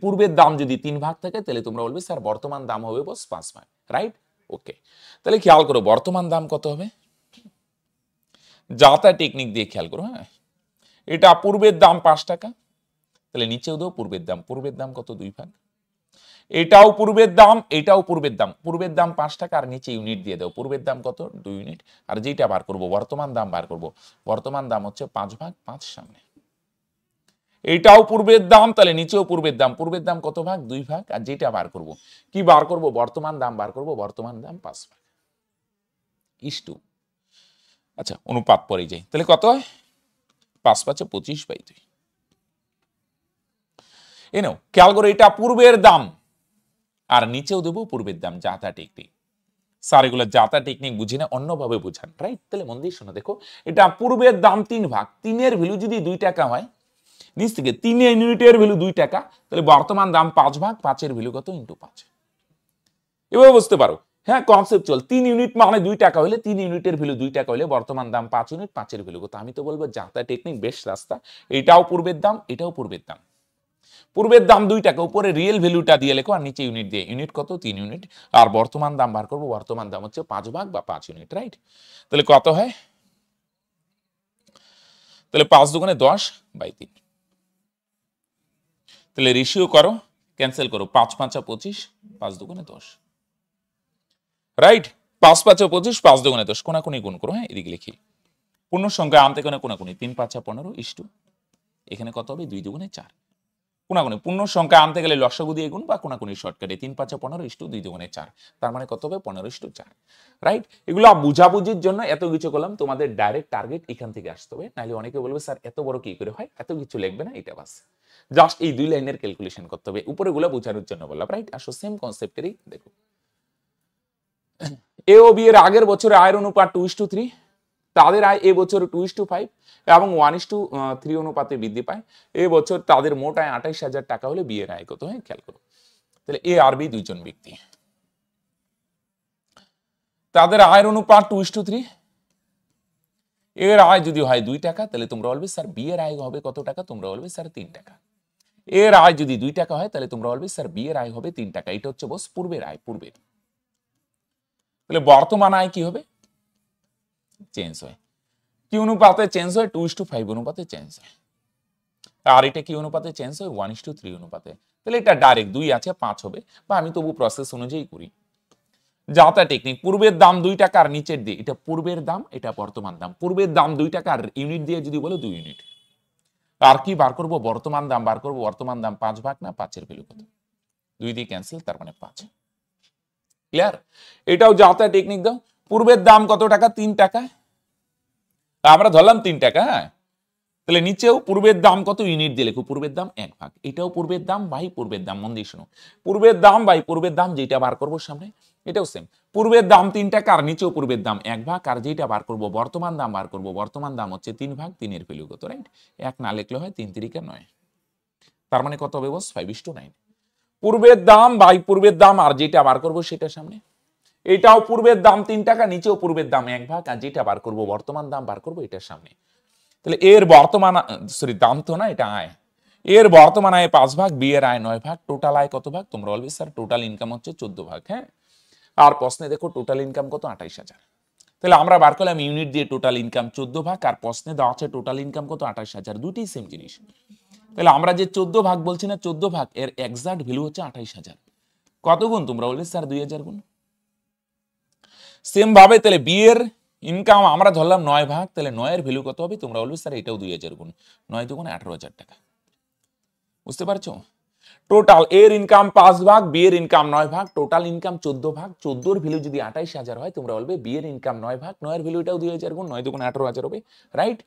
পূর্বের দাম যদি 3 ভাগ থাকে, তাহলে তোমরা বলবে স্যার বর্তমান দাম হবে বস 5 ভাগ, রাইট? ওকে, তাহলে খেয়াল করো বর্তমান দাম কত হবে, যাতা টেকনিক দিয়ে খেয়াল করো, হ্যাঁ এটা পূর্বের দাম 5 টাকা, তাহলে নিচেও দাও পূর্বের দাম কত, 2 ভাগ, এটাও পূর্বের দাম, এটাও পূর্বের দাম 5 টাকা, আর নিচে ইউনিট দিয়ে দাও, পূর্বের দাম কত, 2 ইউনিট, আর যেটা বার করব বর্তমান দাম বার করব, বর্তমান দাম হচ্ছে 5 ভাগ 5 সামনে, এটাও পূর্বের দাম, তাহলে নিচেও পূর্বের দাম কত ভাগ, 2 ভাগ, আর যেটা বার করব কি বার করব, বর্তমান দাম বার করব, বর্তমান দাম 5 ভাগ ইস্টু, আচ্ছা অনুপাত পরে যাই, তাহলে কত হয়, 5 × 5 = 25/2। এনাও খেয়াল করো, এটা পূর্বের দাম আর নিচেও দেবো পূর্বের দাম, যাতা টেকনিক। স্যার এগুলো যাতা টেকনিক বুঝি না, অন্যভাবে বুঝান, রাইট? তাহলে মন দিয়ে শোনো, দেখো এটা পূর্বের দাম 3 ভাগ, 3-এর ভ্যালু যদি 2 টাকা হয়, নিচ থেকে 3 ইউনিটের ভ্যালু 2 টাকা, তাহলে বর্তমান দাম 5 ভাগ, 5-এর ভ্যালু কত, × 5। এভাবে বুঝতে পারো, হ্যাঁ কনসেপচুয়াল, 3 ইউনিট মানে 2 টাকা হলে, 3 ইউনিটের ভ্যালু 2 টাকা হলে বর্তমান দাম 5 ইউনিট, 5-এর ভ্যালু কত। আমি তো বলবো যাতা টেকনিক বেস্ট রাস্তা, এটাও পূর্বের দাম, এটাও পূর্বের দাম, পূর্বের দাম 2 টাকা, উপরে রিয়েল ভ্যালুটা দিয়ে লেখো, আর নিচে ইউনিট দিয়ে, ইউনিট কত, 3 ইউনিট, আর বর্তমান দাম বার করবো, বর্তমান দাম হচ্ছে 5 ভাগ বা 5 ইউনিট, রাইট? তাহলে কত হয়, তাহলে 5 × 2 = 10/3, তাহলে রেশিও করো ক্যান্সেল করো, 5 5 25, 5 দুগুণে 10, রাইট? 5 5 25, 5 দুগুণে 10, কোনাকুনি গুণ করো। হ্যাঁ, এদিকে লিখি, পূর্ণ সংখ্যা আনতে কোনে কোনাকুনি, 3 5 15 ইস্টু এখানে কত হবে, 2 দুগুণে 4, কোনাকুনি পূর্ণ সংখ্যা আনতে গেলে লসাগু দিয়ে গুণ বা কোনাকুনি শর্টকাটে, 3 5 15 ইস্টু 2 দুগুণে 4, তার মানে কত হবে, 15:4, রাইট? এগুলো বুঝাবুঝির জন্য এত কিছু করলাম, তোমাদের ডাইরেক্ট টার্গেট এখান থেকে আসতে হবে, নাহলে অনেকে বলবে স্যার এত বড় কি করে হয়, এত কিছু লিখবে না, এটা বাস জাস্ট এই 2 লাইনের ক্যালকুলেশন করতে হবে, উপরেগুলো বোঝানোর জন্য বললাম, রাইট? আসো সেম কনসেপ্টেরই দেখো, এ ও বি এর আগের বছরে আয়ের অনুপাত 2:3, তাদের আয় এ বছর 2:5 এবং 1:3 অনুপাতে বৃদ্ধি পায়। এ বছর তাদের মোট আয় 28,000 টাকা হলে বি এর আয় কত হয় খেয়াল করো। তাহলে এ আর বি দুইজন ব্যক্তি, তাদের আয়ের অনুপাত 2:3, এর আয় যদি হয় 2 টাকা তাহলে তোমরা বলবে স্যার বি এর আয় হবে কত টাকা, তোমরা বলবে স্যার 3 টাকা। এর আয় যদি 2 টাকা হয় তাহলে তোমরা বলবে স্যার বি এর আয় হবে 3 টাকা। এটা হচ্ছে বস পূর্বের আয়, পূর্বের। তাহলে বর্তমান আয় কি হবে, চেঞ্জ হয়, কি অনুপাতে চেঞ্জ হয়, 2:5 অনুপাতে চেঞ্জ হয়। আর এটা কি অনুপাতে চেঞ্জ হয়, 1:3 অনুপাতে। তাহলে এটা ডাইরেক্ট 2 আছে 5 হবে, বা আমি তবু প্রসেস অনুযায়ী করি, যাতা টেকনিক। পূর্বের দাম 2 টাকা আর নিচের দিয়ে, এটা পূর্বের দাম, এটা বর্তমান দাম। পূর্বের দাম 2 টাকা আর ইউনিট দিয়ে যদি বলো 2 ইউনিট। আর কি বার করব, বর্তমান দাম বার করব। বর্তমান দাম 5 ভাগ না, 5 এর ভ্যালু কত, 2 দিয়ে ক্যান্সেল, তার মানে 5। ক্লিয়ার? এটাও যাতা টেকনিক দাও। পূর্বের দাম কত টাকা, 3 টাকা, আমরা ধরলাম 3 টাকা। হ্যাঁ, তাহলে নিচেও পূর্বের দাম কত, ইউনিট দিয়ে লেখো, পূর্বের দাম 1 ভাগ। এটাও পূর্বের দাম বাই পূর্বের দাম, মন দিয়ে শোনো, পূর্বের দাম বাই পূর্বের দাম, যেটা বার করবো সামনে এটাও সেম। পূর্বের দাম 3 টাকা আর নিচেও পূর্বের দাম 1 ভাগ, আর যেটা বার করবো বর্তমান দাম বার করবো, বর্তমান দাম হচ্ছে 3 ভাগ, 3 এর ভ্যালু কত, রাইট? 1 না লিখলে হয় 3 3 9, তার মানে কত হবে বস, 5:9। পূর্বের দাম বাই পূর্বের দাম, আর যেটা বার করবো সেটা সামনে। এটাও পূর্বের দাম 3 টাকা, নিচেও পূর্বের দাম 1 ভাগ, আর যেটা বার করবো বর্তমান দাম বার করবো এটার সামনে। তাহলে এর বর্তমান, সরি দাম তো না, এটা আয়। এর বর্তমান আয় 5 ভাগ, বি এর আয় 9 ভাগ, টোটাল আয় কত ভাগ, তোমরা বলবে স্যার টোটাল ইনকাম হচ্ছে 14 ভাগ। হ্যাঁ, আর প্রশ্নে দেখো টোটাল ইনকাম কত, 28,000। তাহলে আমরা বার করলাম ইউনিট দিয়ে টোটাল ইনকাম 14 ভাগ, আর প্রশ্নে দেওয়া আছে টোটাল ইনকাম কত, 28,000, দুটি সেম জিনিস। তাহলে আমরা যে 14 ভাগ বলছি না, 14 ভাগ এর এক্সাক্ট ভ্যালু হচ্ছে 28,000। কত গুণ, তোমরা বলবে স্যার 2000 গুণ। সেম ভাবে তাহলে বি এর ইনকাম আমরা ধরলাম 9 ভাগ, তাহলে 9 এর ভ্যালু কত হবে, তোমরা বলবে স্যার এটাও 2000 গুণ। 9 দুগুণ 18,000 টাকা। বুঝতে পারছো? টোটাল এর ইনকাম 5 ভাগ, বি এর ইনকাম 9 ভাগ, টোটাল ইনকাম 14 ভাগ। 14 এর ভ্যালু যদি 28,000 হয়, তোমরা বলবে বি এর ইনকাম 9 ভাগ, 9 এর ভ্যালু এটাও 2000 গুণ, 9 দুগুণ 18,000 হবে, রাইট?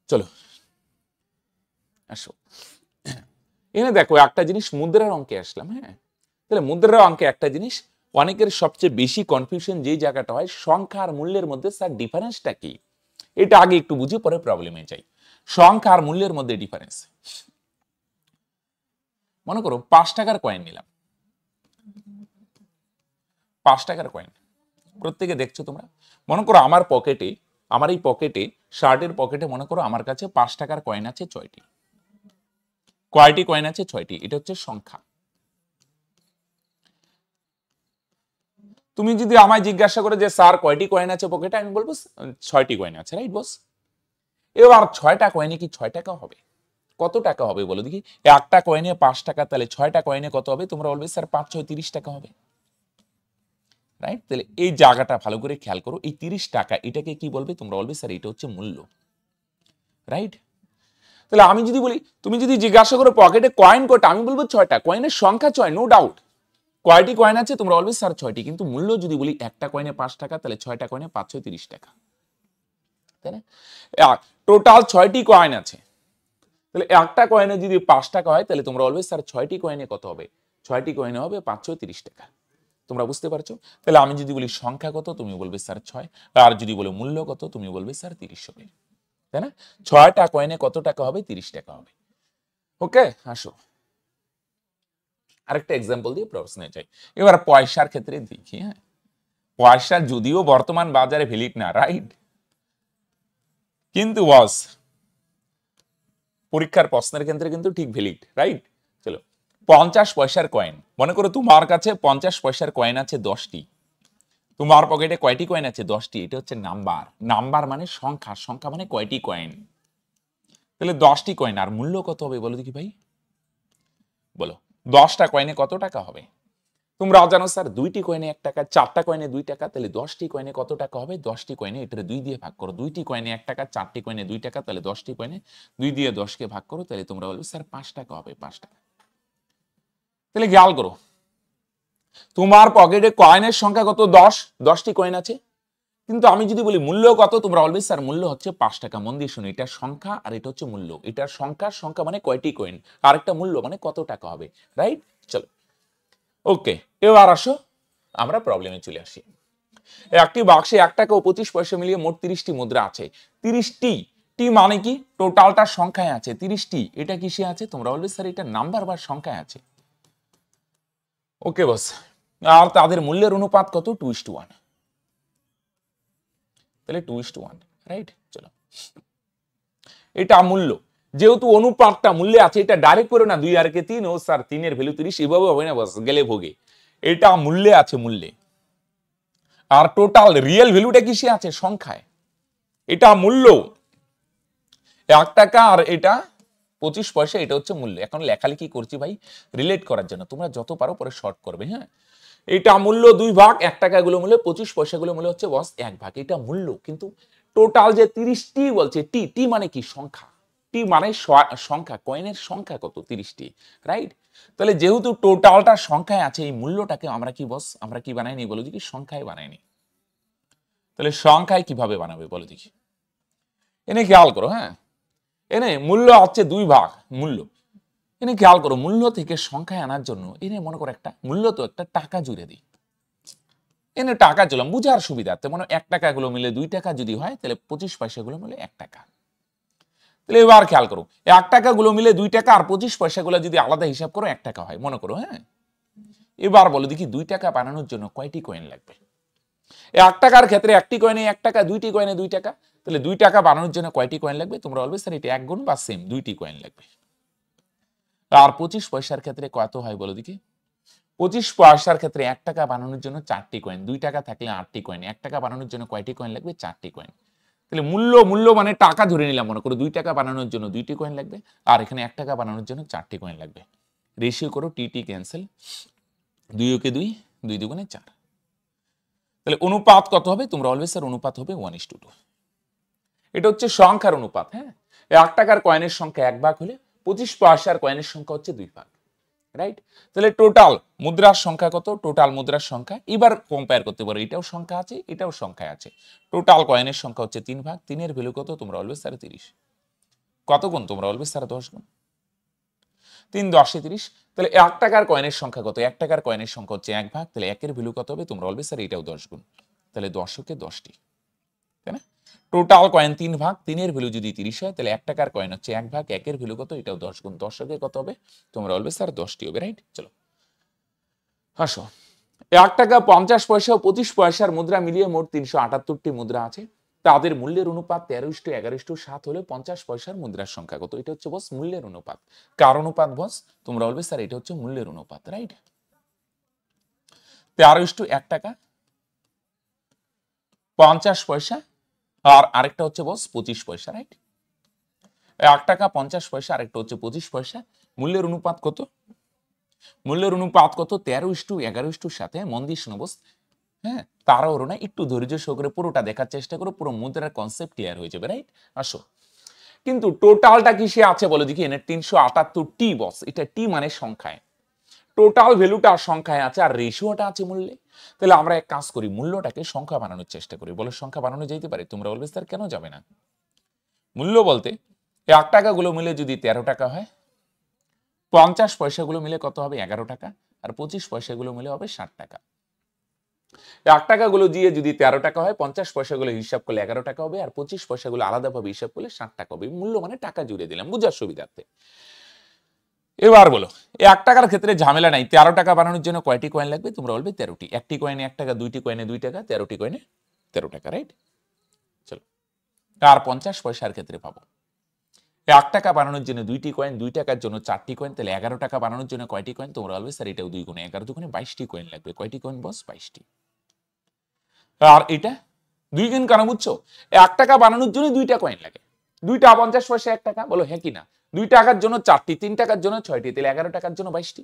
চলো আসো, এখানে দেখো একটা জিনিস, মুদ্রার অঙ্কে আসলাম। হ্যাঁ, তাহলে মুদ্রার অঙ্কে একটা জিনিস অনেকের সবচেয়ে বেশি কনফিউশন যেই জায়গাটা হয়, সংখ্যা আর মূল্যের মধ্যে স্যার ডিফারেন্সটা কি, এটা আগে একটু বুঝি পরে প্রবলেমে যাই। সংখ্যা আর মূল্যের মধ্যে ডিফারেন্স, মনে করো 5 টাকার কয়েন নিলাম, 5 টাকার কয়েন প্রত্যেকে দেখছো তোমরা। মনে করো আমার পকেটে, আমার এই পকেটে, শার্টের পকেটে মনে করো আমার কাছে 5 টাকার কয়েন আছে 6টি। কয়টি কয়েন আছে, 6টি। এটা হচ্ছে সংখ্যা। তুমি যদি আমায় জিজ্ঞাসা করে যে স্যার কয়টি কয়েন আছে পকেটে, আমি বলবো 6টি কয়েন আছে, রাইট বস? এবার 6টা কয়েনে কি 6 টাকা হবে? কত টাকা হবে বলো দেখি? একটা কয়েনে 5 টাকা, তাহলে 6টা কয়েনে কত হবে? তোমরা বলবে স্যার 5 6 30 টাকা হবে, রাইট? তাহলে এই জায়গাটা ভালো করে খেয়াল করো, এই 30 টাকা এটাকে কি বলবে? তোমরা বলবে স্যার এটা হচ্ছে মূল্য, রাইট? তাহলে আমি যদি বলি, তুমি যদি জিজ্ঞাসা করো পকেটে কয়েন কয়টা, আমি বলবো 6টা। কয়েনের সংখ্যা 6, নো ডাউট। কয়টি কয়েন আছে? তোমরা বলবে স্যার 6টি। কিন্তু মূল্য যদি বলি একটা কয়েনে 5 টাকা, তাহলে 6টা কয়েনে 5 6 30 টাকা, তাই না? টোটাল 6টি কয়েন আছে, তাহলে একটা কয়েনে যদি 5 টাকা হয়, তাহলে তোমরা বলবে স্যার 6টি কয়েনে কত হবে? 6টি কয়েনে হবে 5 6 30 টাকা। তোমরা বুঝতে পারছো? তাহলে আমি যদি বলি সংখ্যা কত, তুমি বলবে স্যার 6, আর যদি বলো মূল্য কত, তুমি বলবে স্যার 30 হবে, তাই না? 6টা কয়েনে কত টাকা হবে? 30 টাকা হবে। ওকে, আসো আরেকটা এক্সাম্পল দিয়ে প্রশ্নে যাই। এবার পয়সার ক্ষেত্রে দেখি। হ্যাঁ, পয়সা যদিও বর্তমান বাজারে ভ্যালিড না, রাইট, কিন্তু বস পরীক্ষার প্রশ্নের ক্ষেত্রে কিন্তু ঠিক ভ্যালিড, রাইট? চলো, 50 পয়সার কয়েন, মনে করো তোমার কাছে 50 পয়সার কয়েন আছে 10টি। তোমার পকেটে কয়টি কয়েন আছে? 10টি। এটা হচ্ছে নাম্বার। নাম্বার মানে সংখ্যা, সংখ্যা মানে কয়টি কয়েন। তাহলে 10টি কয়েন, আর মূল্য কত হবে বলো দেখি ভাই? বলো 10টা কয়েনে কত টাকা হবে? তোমরা জানো স্যার 2টি কয়েনে 1 টাকা, 4টা কয়েনে 2 টাকা, তাহলে 10টি কয়েনে কত টাকা হবে? 10টি কয়েনে এটারে 2 দিয়ে ভাগ করো, 2টি কয়েনে 1 টাকা, 4টি কয়েনে 2 টাকা, তাহলে 10টি কয়েনে 2 দিয়ে 10কে ভাগ করো, তাহলে তোমরা বলবে স্যার 5 টাকা হবে, 5 টাকা। তাহলে খেয়াল করো তোমার পকেটে কয়েনের সংখ্যা কত? 10টি কয়েন আছে, কিন্তু আমি যদি বলি মূল্য কত, তোমরা বলবে স্যার মূল্য হচ্ছে 5 টাকা। মন দিয়ে শুনো, এটা সংখ্যা আর এটা হচ্ছে মূল্য। এটার সংখ্যা মানে কয়টি কয়েন, আর একটা মূল্য মানে কত টাকা হবে, রাইট? চলো ওকে, এবার আসো আমরা প্রবলেমে চলে আসি। একটি বাক্সে 1 টাকা ও 25 পয়সা মিলিয়ে মোট 30টি মুদ্রা আছে। 30টি টি মানে কি? টোটালটা সংখ্যায় আছে 30টি। এটা কিসে আছে? তোমরা বলবে স্যার এটা নাম্বার বা সংখ্যায় আছে। ওকে বস, আর তাদের মূল্যের অনুপাত কত? 2:1। তাহলে 2:1, রাইট? চলো, এটা মূল্য, যেহেতু অনুপাতটা মূল্যে আছে, এটা ডাইরেক্ট করে না 2 আর 3, ও স্যার 3 এর ভ্যালু 30, এভাবে হবে না বস, গেলে ভোগে। এটা মূল্যে আছে, মূল্যে। আর টোটাল রিয়েল ভ্যালুটা কিসে আছে? সংখ্যায়। এটা মূল্য 1 টাকা আর এটা 25 পয়সা, এটা হচ্ছে মূল্য। এখন লেখালেখি করছি ভাই রিলেট করার জন্য, তোমরা যত পারো পরে শর্ট করবে। হ্যাঁ, এটা মূল্য 2 ভাগ, 1 টাকা গুলো মূল্য, 25 পয়সা গুলো মূল্য হচ্ছে বস 1 ভাগ। এটা মূল্য, কিন্তু টোটাল যে 30টি বলছে, টি মানে কি? সংখ্যা। টি মানে সংখ্যা, কয়েনের সংখ্যা কত? 30টি, রাইট? তাহলে যেহেতু টোটালটা সংখ্যায় আছে, এই মূল্যটাকে আমরা কি বস, আমরা কি বানাইনি বলো দেখি? সংখ্যায় বানাইনি। তাহলে সংখ্যায় কিভাবে বানাবে বলো দেখি? এনে খেয়াল করো, হ্যাঁ, এনে মূল্য হচ্ছে 2 ভাগ মূল্য। এনে খেয়াল করো, মূল্য থেকে সংখ্যায় আনার জন্য এনে মনে করো একটা মূল্য, তো একটা টাকা জুড়ে দিই। এনে টাকা চলাম বুঝার সুবিধার্থে, মনে 1 টাকা গুলো মিলে 2 টাকা যদি হয়, তাহলে 25 পয়সা গুলো মিলে 1 টাকা। তাহলে এবার খেয়াল করো, 1 টাকা গুলো মিলে 2 টাকা, আর 25 পয়সা গুলো যদি আলাদা হিসাব করো 1 টাকা হয়, মনে করো। হ্যাঁ, এবার বলো দেখি 2 টাকা বানানোর জন্য কয়টি কয়েন লাগবে? 1 টাকার ক্ষেত্রে 1টি কয়েনে 1 টাকা, 2টি কয়েনে 2 টাকা, তাহলে 2 টাকা বানানোর জন্য কয়টি কয়েন লাগবে? তোমরা বলবে স্যার এটা 1 গুণ বা সেম, 2টি কয়েন লাগবে। আর 25 পয়সার ক্ষেত্রে কত হয় বলো দেখি? 25 পয়সার ক্ষেত্রে 1 টাকা বানানোর জন্য 4টি কয়েন, 2 টাকা থাকলে 8টি কয়েন, 1 টাকা বানানোর জন্য কয়টি কয়েন লাগবে? 4টি কয়েন। তাহলে মূল্য মানে টাকা ধরে নিলাম, মনে করো 2 টাকা বানানোর জন্য 2টি কয়েন লাগবে, আর এখানে 1 টাকা বানানোর জন্য 4টি কয়েন লাগবে। রেশিও করো, টি ক্যান্সেল, 2 ওকে 2, 2 দুগুণে 4। তাহলে অনুপাত কত হবে? তোমরা বলবে স্যার অনুপাত হবে 1:2। এটা হচ্ছে সংখ্যার অনুপাত। হ্যাঁ, 1 টাকার কয়েনের সংখ্যা 1 ভাগ হলে 25 পয়সার কয়েনের সংখ্যা হচ্ছে 2 ভাগ, রাইট? তাহলে টোটাল মুদ্রার সংখ্যা কত? টোটাল মুদ্রার সংখ্যা এবার কম্পেয়ার করতে পারো, এটাও সংখ্যা আছে, এটাও সংখ্যায় আছে। টোটাল কয়েনের সংখ্যা হচ্ছে 3 ভাগ, 3 এর ভ্যালু কত? তোমরা বলবে স্যার 30। কত গুণ? তোমরা বলবে স্যার 10 গুণ। 3 10 30। তাহলে 1 টাকার কয়েনের সংখ্যা কত? 1 টাকার কয়েনের সংখ্যা হচ্ছে 1 ভাগ, তাহলে 1 এর ভ্যালু কত হবে? তোমরা বলবে স্যার এটাও 10 গুণ। তাহলে 10কে 10টি, তাই না? টোটাল কয়েন 3 ভাগ, 3 এর ভ্যালু যদি 30 হয়, তাহলে 1 টাকার কয়েন হচ্ছে 1 ভাগ, 1 এর ভ্যালু কত? এটাও 10 গুণ। 10কে কত হবে? তোমরা বলবে স্যার 10টি হবে, রাইট? চলো আসো, 1 টাকা 50 পয়সা ও 25 পয়সার মুদ্রা মিলিয়ে মোট 378টি মুদ্রা আছে। তাদের মূল্যের অনুপাত 13:11:7 হলে 50 পয়সার মুদ্রার সংখ্যা কত? এটা হচ্ছে বস মূল্যের অনুপাত। কার অনুপাত বস? তোমরা বলবে স্যার এটা হচ্ছে মূল্যের অনুপাত, রাইট? 13:1 টাকা 50 পয়সা, আর আরেকটা হচ্ছে বস 25 পয়সা, রাইট? 1 টাকা 50 পয়সা, আরেকটা হচ্ছে 25 পয়সা। মূল্যের অনুপাত কত? মূল্যের অনুপাত কত? 13:11:7। মন দিয়ে শোনো বস, হ্যাঁ, তাড়াহুড়ো না, একটু ধৈর্য সহকারে পুরোটা দেখার চেষ্টা করো, পুরো মুদ্রার কনসেপ্ট ক্লিয়ার হয়ে যাবে, রাইট? আসো, কিন্তু টোটালটা কিসে আছে বলো দেখি? এনে 378টি বস, এটা টি মানে সংখ্যায়, টোটাল ভ্যালুটা সংখ্যায় আছে, আর রেশিওটা আছে মূল্যে। তাহলে আমরা এক কাজ করি, মূল্যটাকে সংখ্যা বানানোর চেষ্টা করি। বলো সংখ্যা বানানো যেতে পারে? তোমরা বলবে স্যার কেন যাবে না? মূল্য বলতে 1 টাকা গুলো মিলে যদি 13 টাকা হয়, 50 পয়সাগুলো মিলে কত হবে? 11 টাকা, আর 25 পয়সাগুলো মিলে হবে 60 টাকা। 1 টাকা গুলো দিয়ে যদি 13 টাকা হয়, 50 পয়সাগুলো হিসাব করলে 11 টাকা হবে, আর 25 পয়সাগুলো আলাদাভাবে হিসাব করলে 60 টাকা হবে। মূল্য মানে টাকা জুড়ে দিলাম বুঝার সুবিধার্থে। এবার বলো, 1 টাকার ক্ষেত্রে ঝামেলা নাই, 13 টাকা বানানোর জন্য কয়টি কয়েন লাগবে? তোমরা বলবে 13টি। 1টি কয়েনে 1 টাকা, 2টি কয়েনে 2 টাকা, 13টি কয়েনে 13 টাকা, রাইট? চলো, আর 50 পয়সার ক্ষেত্রে পাবো 1 টাকা বানানোর জন্য 2টি কয়েন, 2 টাকার জন্য 4টি কয়েন, তাহলে 11 টাকা বানানোর জন্য কয়টি কয়েন? তোমরা বলবে স্যার এটাও 2 গুণে 11 দুগুণে 22টি কয়েন লাগবে। কয়টি কয়েন বস? 22টি। আর এটা 2 গুণ কেন বুঝছো? 1 টাকা বানানোর জন্য 2টা কয়েন লাগে, 2টা 50 পয়সা 1 টাকা, বলো হ্যাঁ কি না? 2 টাকার জন্য 4টি, 3 টাকার জন্য 6টি, তাহলে 11 টাকার জন্য 22টি।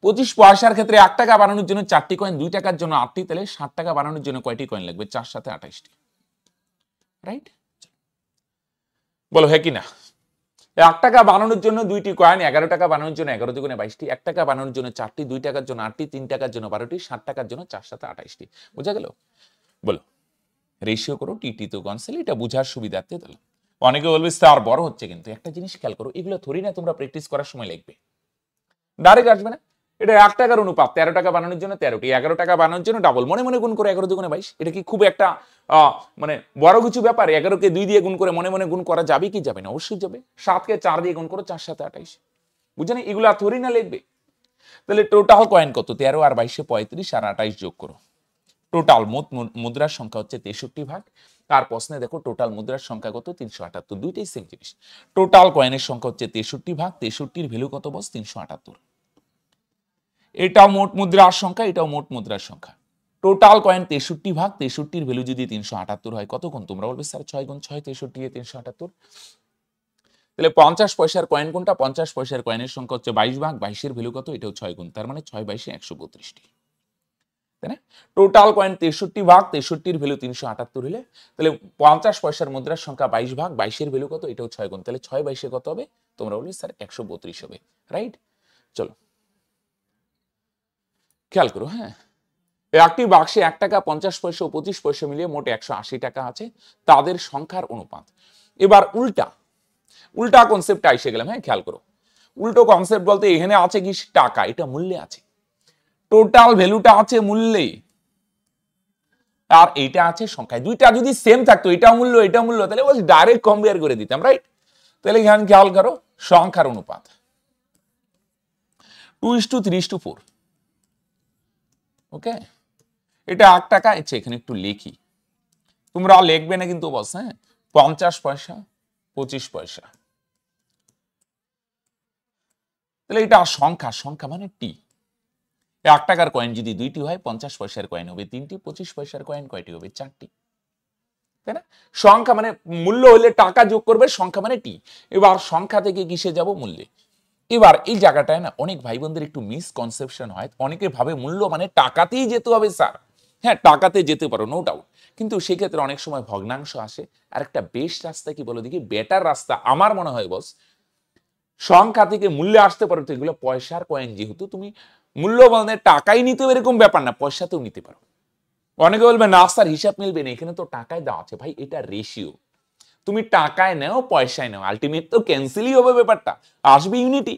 25 পয়সার ক্ষেত্রে 1 টাকা বানানোর জন্য 4টি কয়েন, 2 টাকার জন্য 8টি, তাহলে 60 টাকা বানানোর জন্য কয়টি কয়েন লাগবে? 4 সাথে 28টি। রাইট? বলো হ্যাঁ কি না? 1 টাকা বানানোর জন্য 2টি কয়েন, 11 টাকা বানানোর জন্য 11 দুগুণে 22টি, 1 টাকা বানানোর জন্য 4টি, 2 টাকার জন্য 8টি, 3 টাকার জন্য 12টি, 60 টাকার জন্য 4 সাথে 28টি। বুঝা গেল? বলো রেশিও করো, টি তো কনসেল, এটা বুঝার সুবিধার্থে দিলাম। অনেকে বলবে স্যার বড় হচ্ছে, কিন্তু একটা জিনিস খেয়াল করো, এগুলো থরি না তোমরা প্র্যাকটিস করার সময় লিখবে, ডাইরেক্ট আসবে না। এটা 1 টাকার অনুপাত, 13 টাকা বানানোর জন্য 13টি, 11 টাকা বানানোর জন্য ডাবল, মনে মনে গুণ করে 11 দুগুণে 22। এটা কি খুব একটা মানে বড় কিছু ব্যাপার? 11 কে 2 দিয়ে গুণ করে মনে মনে গুণ করা যাবে কি যাবে না? অবশ্যই যাবে। 7 কে 4 দিয়ে গুণ করো, 4 সাথে 28। বুঝে না? এগুলো থরি না লিখবে। তাহলে টোটাল কয়েন কত? 13 আর 22 35 আর 28 যোগ করো। টোটাল মুদ্রার সংখ্যা হচ্ছে 63 ভাগ। তার প্রশ্নে দেখো টোটাল মুদ্রার সংখ্যা কত? 378। দুইটাই সেম জিনিস। টোটাল কয়েনের সংখ্যা হচ্ছে 63 ভাগ, 63-র ভ্যালু কত বস? 378। এটাও মোট মুদ্রার সংখ্যা, এটাও মোট মুদ্রার সংখ্যা। টোটাল কয়েন 63 ভাগ, 63-র ভ্যালু যদি 378 হয়, কত গুণ? তোমরা বলবে স্যার 6 গুণ 6, 63 এ 378। তাহলে 50 পয়সার কয়েন কোনটা? 50 পয়সার কয়েনের সংখ্যা হচ্ছে 22 ভাগ, 22-এর ভ্যালু কত? এটাও 6 গুণ, তার মানে 6 22 132টি। তাই না? টোটাল কয়েন 63 ভাগ, 63-র ভ্যালু 378 হলে, তাহলে 50 পয়সার মুদ্রার সংখ্যা 22 ভাগ, 22-এর ভ্যালু কত? এটাও 6 গুণ, তাহলে 6 22-এ কত হবে? তোমরা বলবে স্যার 132 হবে। রাইট? চলো খেয়াল করো। হ্যাঁ, একটি বাক্সে 1 টাকা 50 পয়সা ও 25 পয়সা মিলিয়ে মোট 180 টাকা আছে, তাদের সংখ্যার অনুপাত। এবার উল্টা কনসেপ্টে এসে গেলাম। হ্যাঁ, খেয়াল করো, উল্টো কনসেপ্ট বলতে এখানে আছে কি? টাকা, এটা মূল্যে আছে। টোটাল ভ্যালুটা আছে মূল্যে, আর এইটা আছে সংখ্যায়। দুইটা যদি সেম থাকতো, এটা মূল্য এটা মূল্য, তাহলে বলছি ডাইরেক্ট কম্পেয়ার করে দিতাম। রাইট? তাহলে এখানে খেয়াল করো, সংখ্যার অনুপাত 2:3:4। ওকে, এটা 8 টাকা। আচ্ছা, এখানে একটু লিখি, তোমরা লিখবে না কিন্তু বস। হ্যাঁ, 50 পয়সা 25 পয়সা, তাহলে এটা সংখ্যা মানে টি। 1 টাকার কয়েন যদি 2টি হয়, 50 পয়সার কয়েন হবে 3টি, 25 পয়সার কয়েন কয়টি হবে? 4টি। তাই না? সংখ্যা মানে মূল্য হলে টাকা যোগ করবে, সংখ্যা মানে টি। এবার সংখ্যা থেকে কিসে যাব? মূল্যে। এবার এই জায়গাটায় না অনেক ভাই বোনদের একটু মিসকনসেপশন হয়, অনেকে ভাবে মূল্য মানে টাকাতেই যেতে হবে স্যার। হ্যাঁ, টাকাতে যেতে পারো, নো ডাউট, কিন্তু সেক্ষেত্রে অনেক সময় ভগ্নাংশ আসে। আর একটা বেস্ট রাস্তা কি বলো দেখি? বেটার রাস্তা আমার মনে হয় বস, সংখ্যা থেকে মূল্যে আসতে পারো। তো এগুলো পয়সার কয়েন, যেহেতু তুমি মূল্য বলতে টাকাই নিতে এরকম ব্যাপার না, পয়সাতেও নিতে পারো। অনেকে বলবে না স্যার হিসাব মিলবে না, এখানে তো টাকায় দেওয়া আছে। ভাই, এটা রেশিও, তুমি টাকায় নাও পয়সায় নাও, আলটিমেট তো ক্যান্সেলই হবে, ব্যাপারটা আসবে ইউনিটি।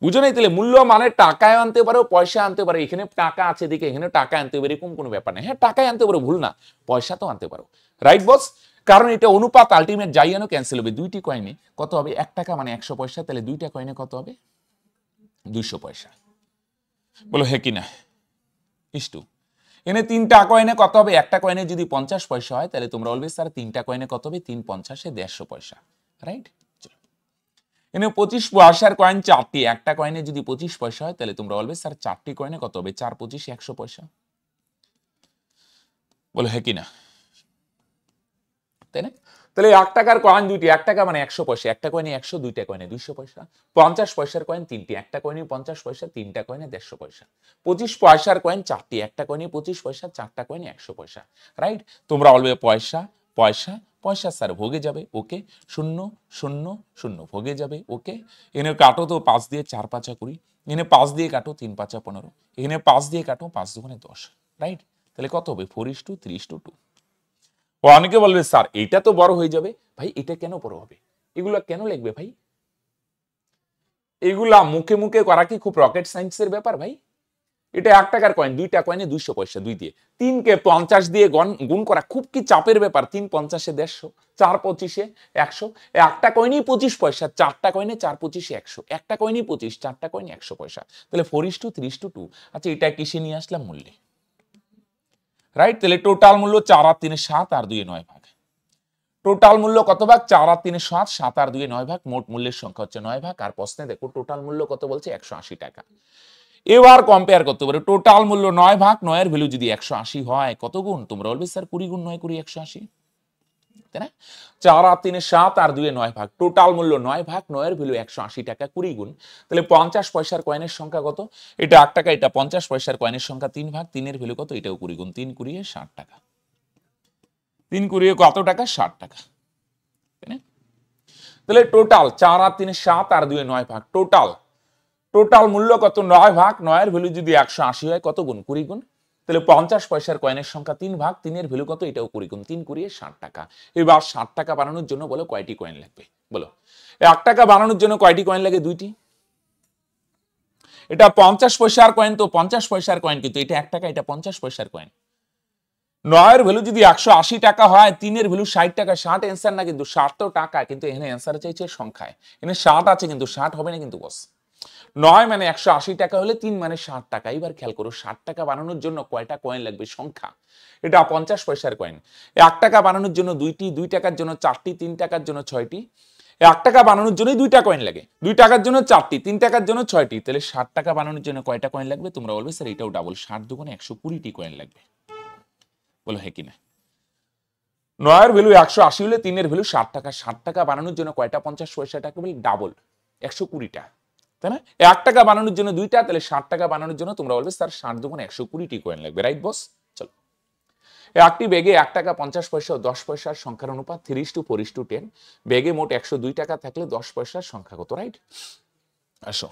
বুঝো নাই? তাহলে মূল্য মানে টাকায় আনতে পারো, পয়সা আনতে পারো। এখানে টাকা আছে দেখে এখানে টাকা আনতে পারো, এরকম কোনো ব্যাপার নেই। হ্যাঁ, টাকায় আনতে পারো, ভুল না, পয়সা তো আনতে পারো। রাইট বস? কারণ এটা অনুপাত, আলটিমেট যাই আনো ক্যান্সেল হবে। 2টি কয়েনে কত হবে? 1 টাকা মানে 100 পয়সা, তাহলে 2টা কয়েনে কত হবে? 200 পয়সা। বলো হ্যাঁ কি না? ইস্টু এনে 3টা কয়েনে কত হবে? একটা কয়েনে যদি 50 পয়সা হয়, তাহলে তোমরা বলবে স্যার 3টা কয়েনে কত হবে? 3 50-এ 150 পয়সা। রাইট? এনে 25 পয়সার কয়েন 4টি, একটা কয়েনে যদি 25 পয়সা হয়, তাহলে তোমরা বলবে স্যার 4টি কয়েনে কত হবে? 4 25 100 পয়সা। বলো হ্যাঁ কি না? তাই না? তাহলে 1 টাকার কয়েন 2টি, 1 টাকা মানে 100 পয়সা, একটা কয়েনে 100, 2টা কয়েনে 200 পয়সা। 50 পয়সার কয়েন 3টি, একটা কয়েনে 50 পয়সা, 3টা কয়েনে 150 পয়সা। 25 পয়সার কয়েন 4টি, একটা কয়েনে 25 পয়সা, 4টা কয়েনে 100 পয়সা। রাইট? তোমরা বলবে পয়সা পয়সা পয়সা স্যার ভোগে যাবে, ওকে। 0 0 0 ভোগে যাবে, ওকে। এখানে কাটো তো 5 দিয়ে 4 5 20, এখানে 5 দিয়ে কাটো 3 5 15, এখানে 5 দিয়ে কাটো 5 2 10। রাইট? তাহলে কত হবে? 4:3:2। অনেকে বলবে স্যার এটা তো বড় হয়ে যাবে। ভাই, এটা কেন বড় হবে? এগুলা কেন লিখবে ভাই? এগুলা মুখে মুখে করা কি খুব রকেট সায়েন্সের ব্যাপার ভাই? এটা 1 টাকার কয়েন, 2টা কয়েনে 200 পয়সা, 2 দিয়ে। 3কে 50 দিয়ে গুণ করা খুব কি চাপের ব্যাপার? 3 50-এ 150, 4 25-এ 100। একটা কয়েনই 25 পয়সা, 4টা কয়েনে 4 25-এ 100, একটা কয়েনই 25, 4টা কয়েনে 100 পয়সা। তাহলে 4:3:2। আচ্ছা, এটা কিসে নিয়ে আসলাম? মূল্যে। রাইট? তাহলে টোটাল মূল্য 4 আর 3 7 আর 2 9 ভাগ। টোটাল মূল্য কত ভাগ? 4 আর 3 7, 7 আর 2 9 ভাগ। মোট মূল্যের সংখ্যা হচ্ছে 9 ভাগ। আর প্রশ্নে দেখো টোটাল মূল্য কত বলছে? 180 টাকা। এবার কম্পেয়ার করতে পারো, টোটাল মূল্য 9 ভাগ 9 এর ভ্যালু যদি 180 হয়, কত গুণ? তোমরা বলবে স্যার 20 গুণ 9 20 180। তাই না? 4 আর 3 7 আর 2 9 ভাগ, টোটাল মূল্য 9 ভাগ, 9 এর ভ্যালু 180 টাকা, 20 গুণ। তাহলে 50 পয়সার কয়েনের সংখ্যা কত? এটা 1 টাকা, এটা 50 পয়সার কয়েনের সংখ্যা 3 ভাগ, 3 এর ভ্যালু কত? এটাও 20 গুণ, 3 কুড়িয়ে 60 টাকা। 3 কুড়িয়ে কত টাকা? 60 টাকা। তাই না? তাহলে টোটাল 4 আর 3 7 আর 2 9 ভাগ, টোটাল মূল্য কত? 9 ভাগ, 9 এর ভ্যালু যদি 180 হয় কত গুণ? 20 গুণ। তাহলে 50 পয়সার কয়েনের সংখ্যা 3 ভাগ, 3 এর ভ্যালু কত? এটাও 20 গুণ, 3 কুড়িয়ে 60 টাকা। এবার 60 টাকা বানানোর জন্য বলো কয়টি কয়েন লাগবে? বলো 1 টাকা বানানোর জন্য কয়টি কয়েন লাগে? 2টি। এটা 50 পয়সার কয়েন, তো 50 পয়সার কয়েন, কিন্তু এটা 1 টাকা, এটা 50 পয়সার কয়েন। 9 এর ভ্যালু যদি 180 টাকা হয়, 3 এর ভ্যালু 60 টাকা। 60 অ্যান্সার না, কিন্তু 60 তো টাকা, কিন্তু এখানে অ্যান্সার চাইছে সংখ্যায়। এখানে 60 আছে কিন্তু 60 হবে না কিন্তু বস। 9 মানে 180 টাকা হলে 3 মানে 60 টাকা। এবার খেয়াল করো 60 টাকা বানানোর জন্য কয়টা কয়েন লাগবে? সংখ্যা। এটা 50 পয়সার কয়েন। 1 টাকা বানানোর জন্য 2টি, 2 টাকার জন্য 4টি, 3 টাকার জন্য 6টি। 1 টাকা বানানোর জন্য 2টা কয়েন লাগে, 2 টাকার জন্য 4টি, 3 টাকার জন্য 6টি। তাহলে 60 টাকা বানানোর জন্য কয়টা কয়েন লাগবে? তোমরা বলবে স্যার এটাও ডাবল, 60 দুগুণে 120টি কয়েন লাগবে। বলো হ্যাঁ কিনা? 9 এর ভ্যালু 180 হলে 3 এর ভ্যালু 60 টাকা। 60 টাকা বানানোর জন্য কয়টা 50 পয়সা টাকা বলি? ডাবল, 120টা। তাই না? 1 টাকা বানানোর জন্য 2টা, তাহলে 60 টাকা বানানোর জন্য তোমরা বলবে স্যার 60 দুগুণে 120টি কয়েন লাগবে। রাইট বস? চলো, একটি ব্যাগে 1 টাকা 50 পয়সা ও 10 পয়সার সংখ্যার অনুপাত 3:4:10। ব্যাগে মোট 102 টাকা থাকলে 10 পয়সার সংখ্যা কত? রাইট? আসো,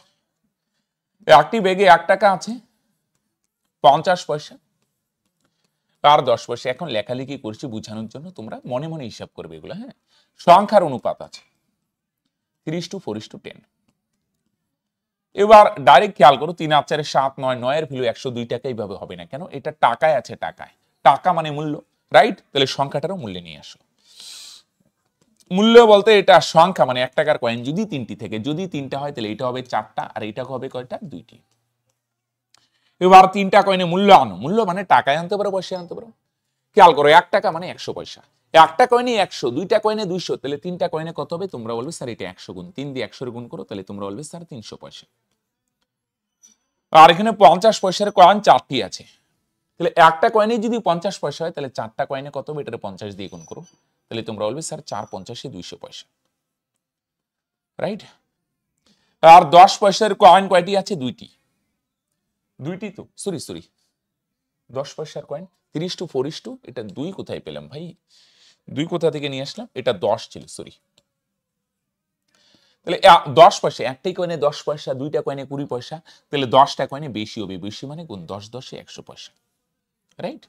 একটি ব্যাগে 1 টাকা আছে, 50 পয়সা আর 10 পয়সা। এখন লেখালেখি করছি বোঝানোর জন্য, তোমরা মনে মনে হিসাব করবে এগুলো। হ্যাঁ, সংখ্যার অনুপাত আছে 3:4:10। এবার ডাইরেক্ট খেয়াল করো, 3 আর 4 7 9, 9 এর ভ্যালু 102 টাকা। এইভাবে হবে না কেন? এটা টাকায় আছে, টাকায়, টাকা মানে মূল্য। রাইট? তাহলে সংখ্যাটারও মূল্যে নিয়ে আসো। মূল্য বলতে এটা সংখ্যা, মানে 1 টাকার কয়েন যদি 3টি থেকে, যদি 3টা হয় তাহলে এটা হবে 4টা, আর এটা হবে কয়টা? 2টি। এবার 3টা কয়েনে মূল্য আনো। মূল্য মানে টাকায় আনতে পারো, পয়সায় আনতে পারো। খেয়াল করো 1 টাকা মানে 100 পয়সা, 1টা কয়েনে 100, 2টা কয়েনে 200, তাহলে 3টা কয়েনে কত হবে? তোমরা বলবে স্যার এটা 100 গুণ। 3 দিয়ে 100 গুণ করো, তাহলে তোমরা বলবে স্যার 300 পয়সা। আর এখানে 50 পয়সার কয়েন 4টি আছে, তাহলে একটা কয়েনে যদি 50 পয়সা হয়, তাহলে 4টা কয়েনে কত হবে? এটা 50 দিয়ে গুণ করো, তাহলে তোমরা বলবে স্যার 4 50 200 পয়সা। রাইট? আর 10 পয়সার কয়েন কয়টি আছে? 2টি। 2টি তো, সরি 10 পয়সার কয়েন 3:4:2। এটা 2 কোথায় পেলাম ভাই? 2 কোথা থেকে নিয়ে আসলাম? এটা 10 ছিল, সরি। তাহলে 10 পয়সা, একটাই কয়েনে 10 পয়সা, 2টা কয়েনে 20 পয়সা, তাহলে 10টা কয়েনে বেশি হবে। বেশি মানে গুণ 10 10 100 পয়সা। রাইট?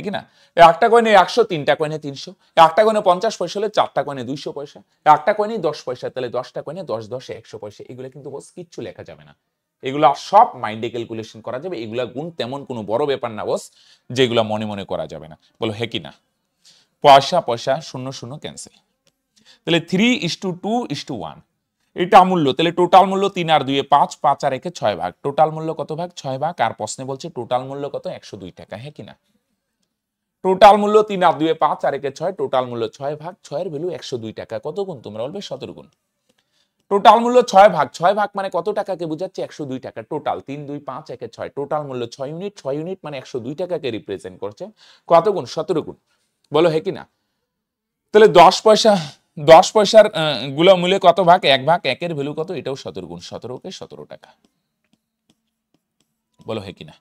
কি না? একটা কয়েনে 100, 3টা কয়েনে 300, একটা কয়েনে 50 পয়সা হলে 4টা কয়েনে 200 পয়সা, একটা কয়েনে 10 পয়সা, তাহলে 10টা কয়েনে 10 10 100 পয়সা। এগুলো কিন্তু বস কিচ্ছু লেখা যাবে না, এগুলা সব মাইন্ডে ক্যালকুলেশন করা যাবে। এগুলা গুণ তেমন কোনো বড় ব্যাপার না বস, যেগুলা মনে মনে করা যাবে না। বলো হ্যাঁ কি না? পয়সা পয়সা 0 0 ক্যান্সেল। তাহলে 3:2:1 এটা মূল্য। তাহলে টোটাল মূল্য 3 আর 2 5, 5 আর 1 6 ভাগ। টোটাল মূল্য কত ভাগ? 6 ভাগ। আর প্রশ্নে বলছে টোটাল মূল্য কত? 102 টাকা। হ্যাঁ কিনা? টোটাল মূল্য 3 আর 2 5 আর 1 6, টোটাল মূল্য 6 ভাগ, 6 এর ভ্যালু 102 টাকা। কত গুণ? তোমরা বলবে 17 গুণ। টোটাল মূল্য 6 ভাগ, 6 ভাগ মানে কত টাকাকে বোঝাচ্ছে? 102 টাকা। টোটাল 3 2 5 1 6, টোটাল মূল্য 6 ইউনিট, 6 ইউনিট মানে 102 টাকাকে রিপ্রেজেন্ট করছে। কত গুণ? 17 গুণ। বলো হ্যাঁ কিনা? তাহলে 10 পয়সা, 10 পয়সার গুলো মূল্যে কত ভাগ? 1 ভাগ, 1 এর ভ্যালু কত? এটাও 17 গুণ। 17 কে 17 টাকা। বলো হ্যাঁ কিনা?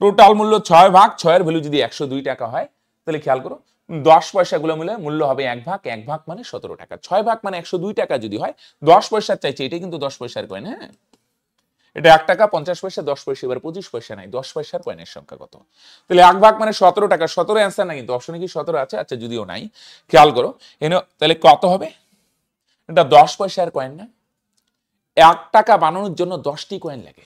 টোটাল মূল্য 6 ভাগ, 6 এর ভ্যালু যদি 102 টাকা হয়, তাহলে খেয়াল করো 10 পয়সা গুলো মিলে মূল্য হবে 1 ভাগ, 1 ভাগ মানে 17 টাকা। 6 ভাগ মানে 102 টাকা যদি হয়, 10 পয়সার চাইছে, এটা কিন্তু 10 পয়সার কয়েন। হ্যাঁ, এটা 1 টাকা 50 পয়সা, 10 পয়সা, এবার 25 পয়সা নাই, 10 পয়সার কয়েনের সংখ্যা কত? তাহলে 1 ভাগ মানে 17 টাকা। 17 অ্যান্সার না কিন্তু, অপশনে কি 17 আছে? আচ্ছা, যদিও নাই, খেয়াল করো এনে, তাহলে কত হবে? এটা 10 পয়সার কয়েন না? 1 টাকা বানানোর জন্য 10টি কয়েন লাগে।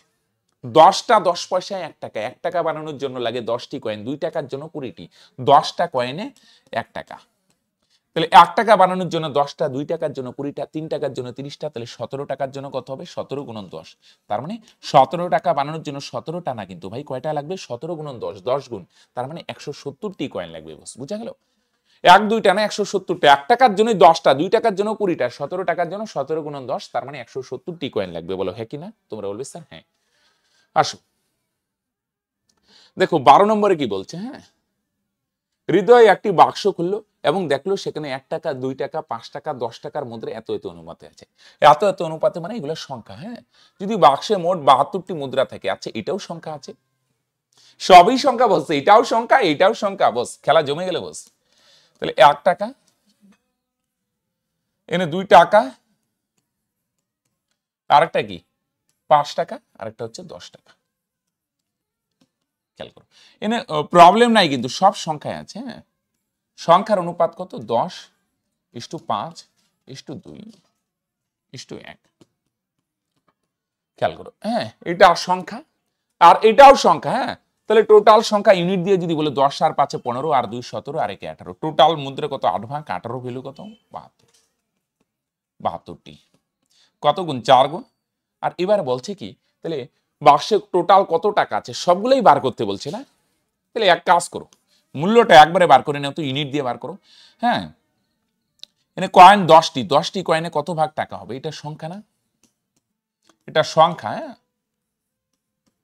10টা 10 পয়সায় 1 টাকা। 1 টাকা বানানোর জন্য লাগে 10টি কয়েন, 2 টাকার জন্য 20টি, 10টা কয়েনে 1 টাকা। তাহলে 1 টাকা বানানোর জন্য 10টা, 2 টাকার জন্য 20টা, 3 টাকার জন্য 30টা, তাহলে 17 টাকার জন্য কত হবে? 17 গুণন 10। তার মানে 17 টাকা বানানোর জন্য 17টা না কিন্তু ভাই, কয়টা লাগবে? 17 গুণন 10, 10 গুণ, তার মানে 170টি কয়েন লাগবে। বুঝা গেল? 1 2টা না, 170টা। 1 টাকার জন্য 10টা, 2 টাকার জন্য 20টা, 17 টাকার জন্য 17 গুণন 10, তার মানে 170টি কয়েন লাগবে। বলো হ্যাঁ কিনা? তোমরা বলবে স্যার হ্যাঁ। আসো দেখো 12 নম্বরে কি বলছে। হ্যাঁ, হৃদয় একটি বাক্স খুললো এবং দেখলো সেখানে 1 টাকা 2 টাকা 5 টাকা 10 টাকার মুদ্রা এত এত অনুপাতে আছে। এত এত অনুপাতে মানে এগুলো সংখ্যা। হ্যাঁ, যদি বাক্সে মোট 72টি মুদ্রা থাকে, আচ্ছা এটাও সংখ্যা আছে, সবই সংখ্যা বস, এটাও সংখ্যা এটাও সংখ্যা বস, খেলা জমে গেলে বস। তাহলে 1 টাকা, এনে 2 টাকা, আরেকটা কি 5 টাকা, আরেকটা হচ্ছে 10 টাকা। খেয়াল করো, এনে প্রবলেম নাই কিন্তু সব সংখ্যায় আছে। হ্যাঁ, সংখ্যার অনুপাত কত? 10:5:2:1। খেয়াল করো, হ্যাঁ এটা সংখ্যা আর এটাও সংখ্যা। হ্যাঁ, তাহলে টোটাল সংখ্যা ইউনিট দিয়ে যদি বলে 10 আর 5 15 আর 2 17 আর 1 18, টোটাল মুদ্রা কত? 8 ভাগ 18, ভ্যালু কত? 72টি। কত গুণ? 4 গুণ। আর এবার বলছে কি, তাহলে বাক্সে টোটাল কত টাকা আছে সবগুলোই বার করতে বলছে না? তাহলে এক কাজ করো, মূল্যটা একবারে বার করে নাও তো, ইউনিট দিয়ে বার করো। হ্যাঁ, এনে কয়েন 10টি, 10টি কয়েনে কত ভাগ টাকা হবে? এটা সংখ্যা না? এটা সংখ্যা। হ্যাঁ,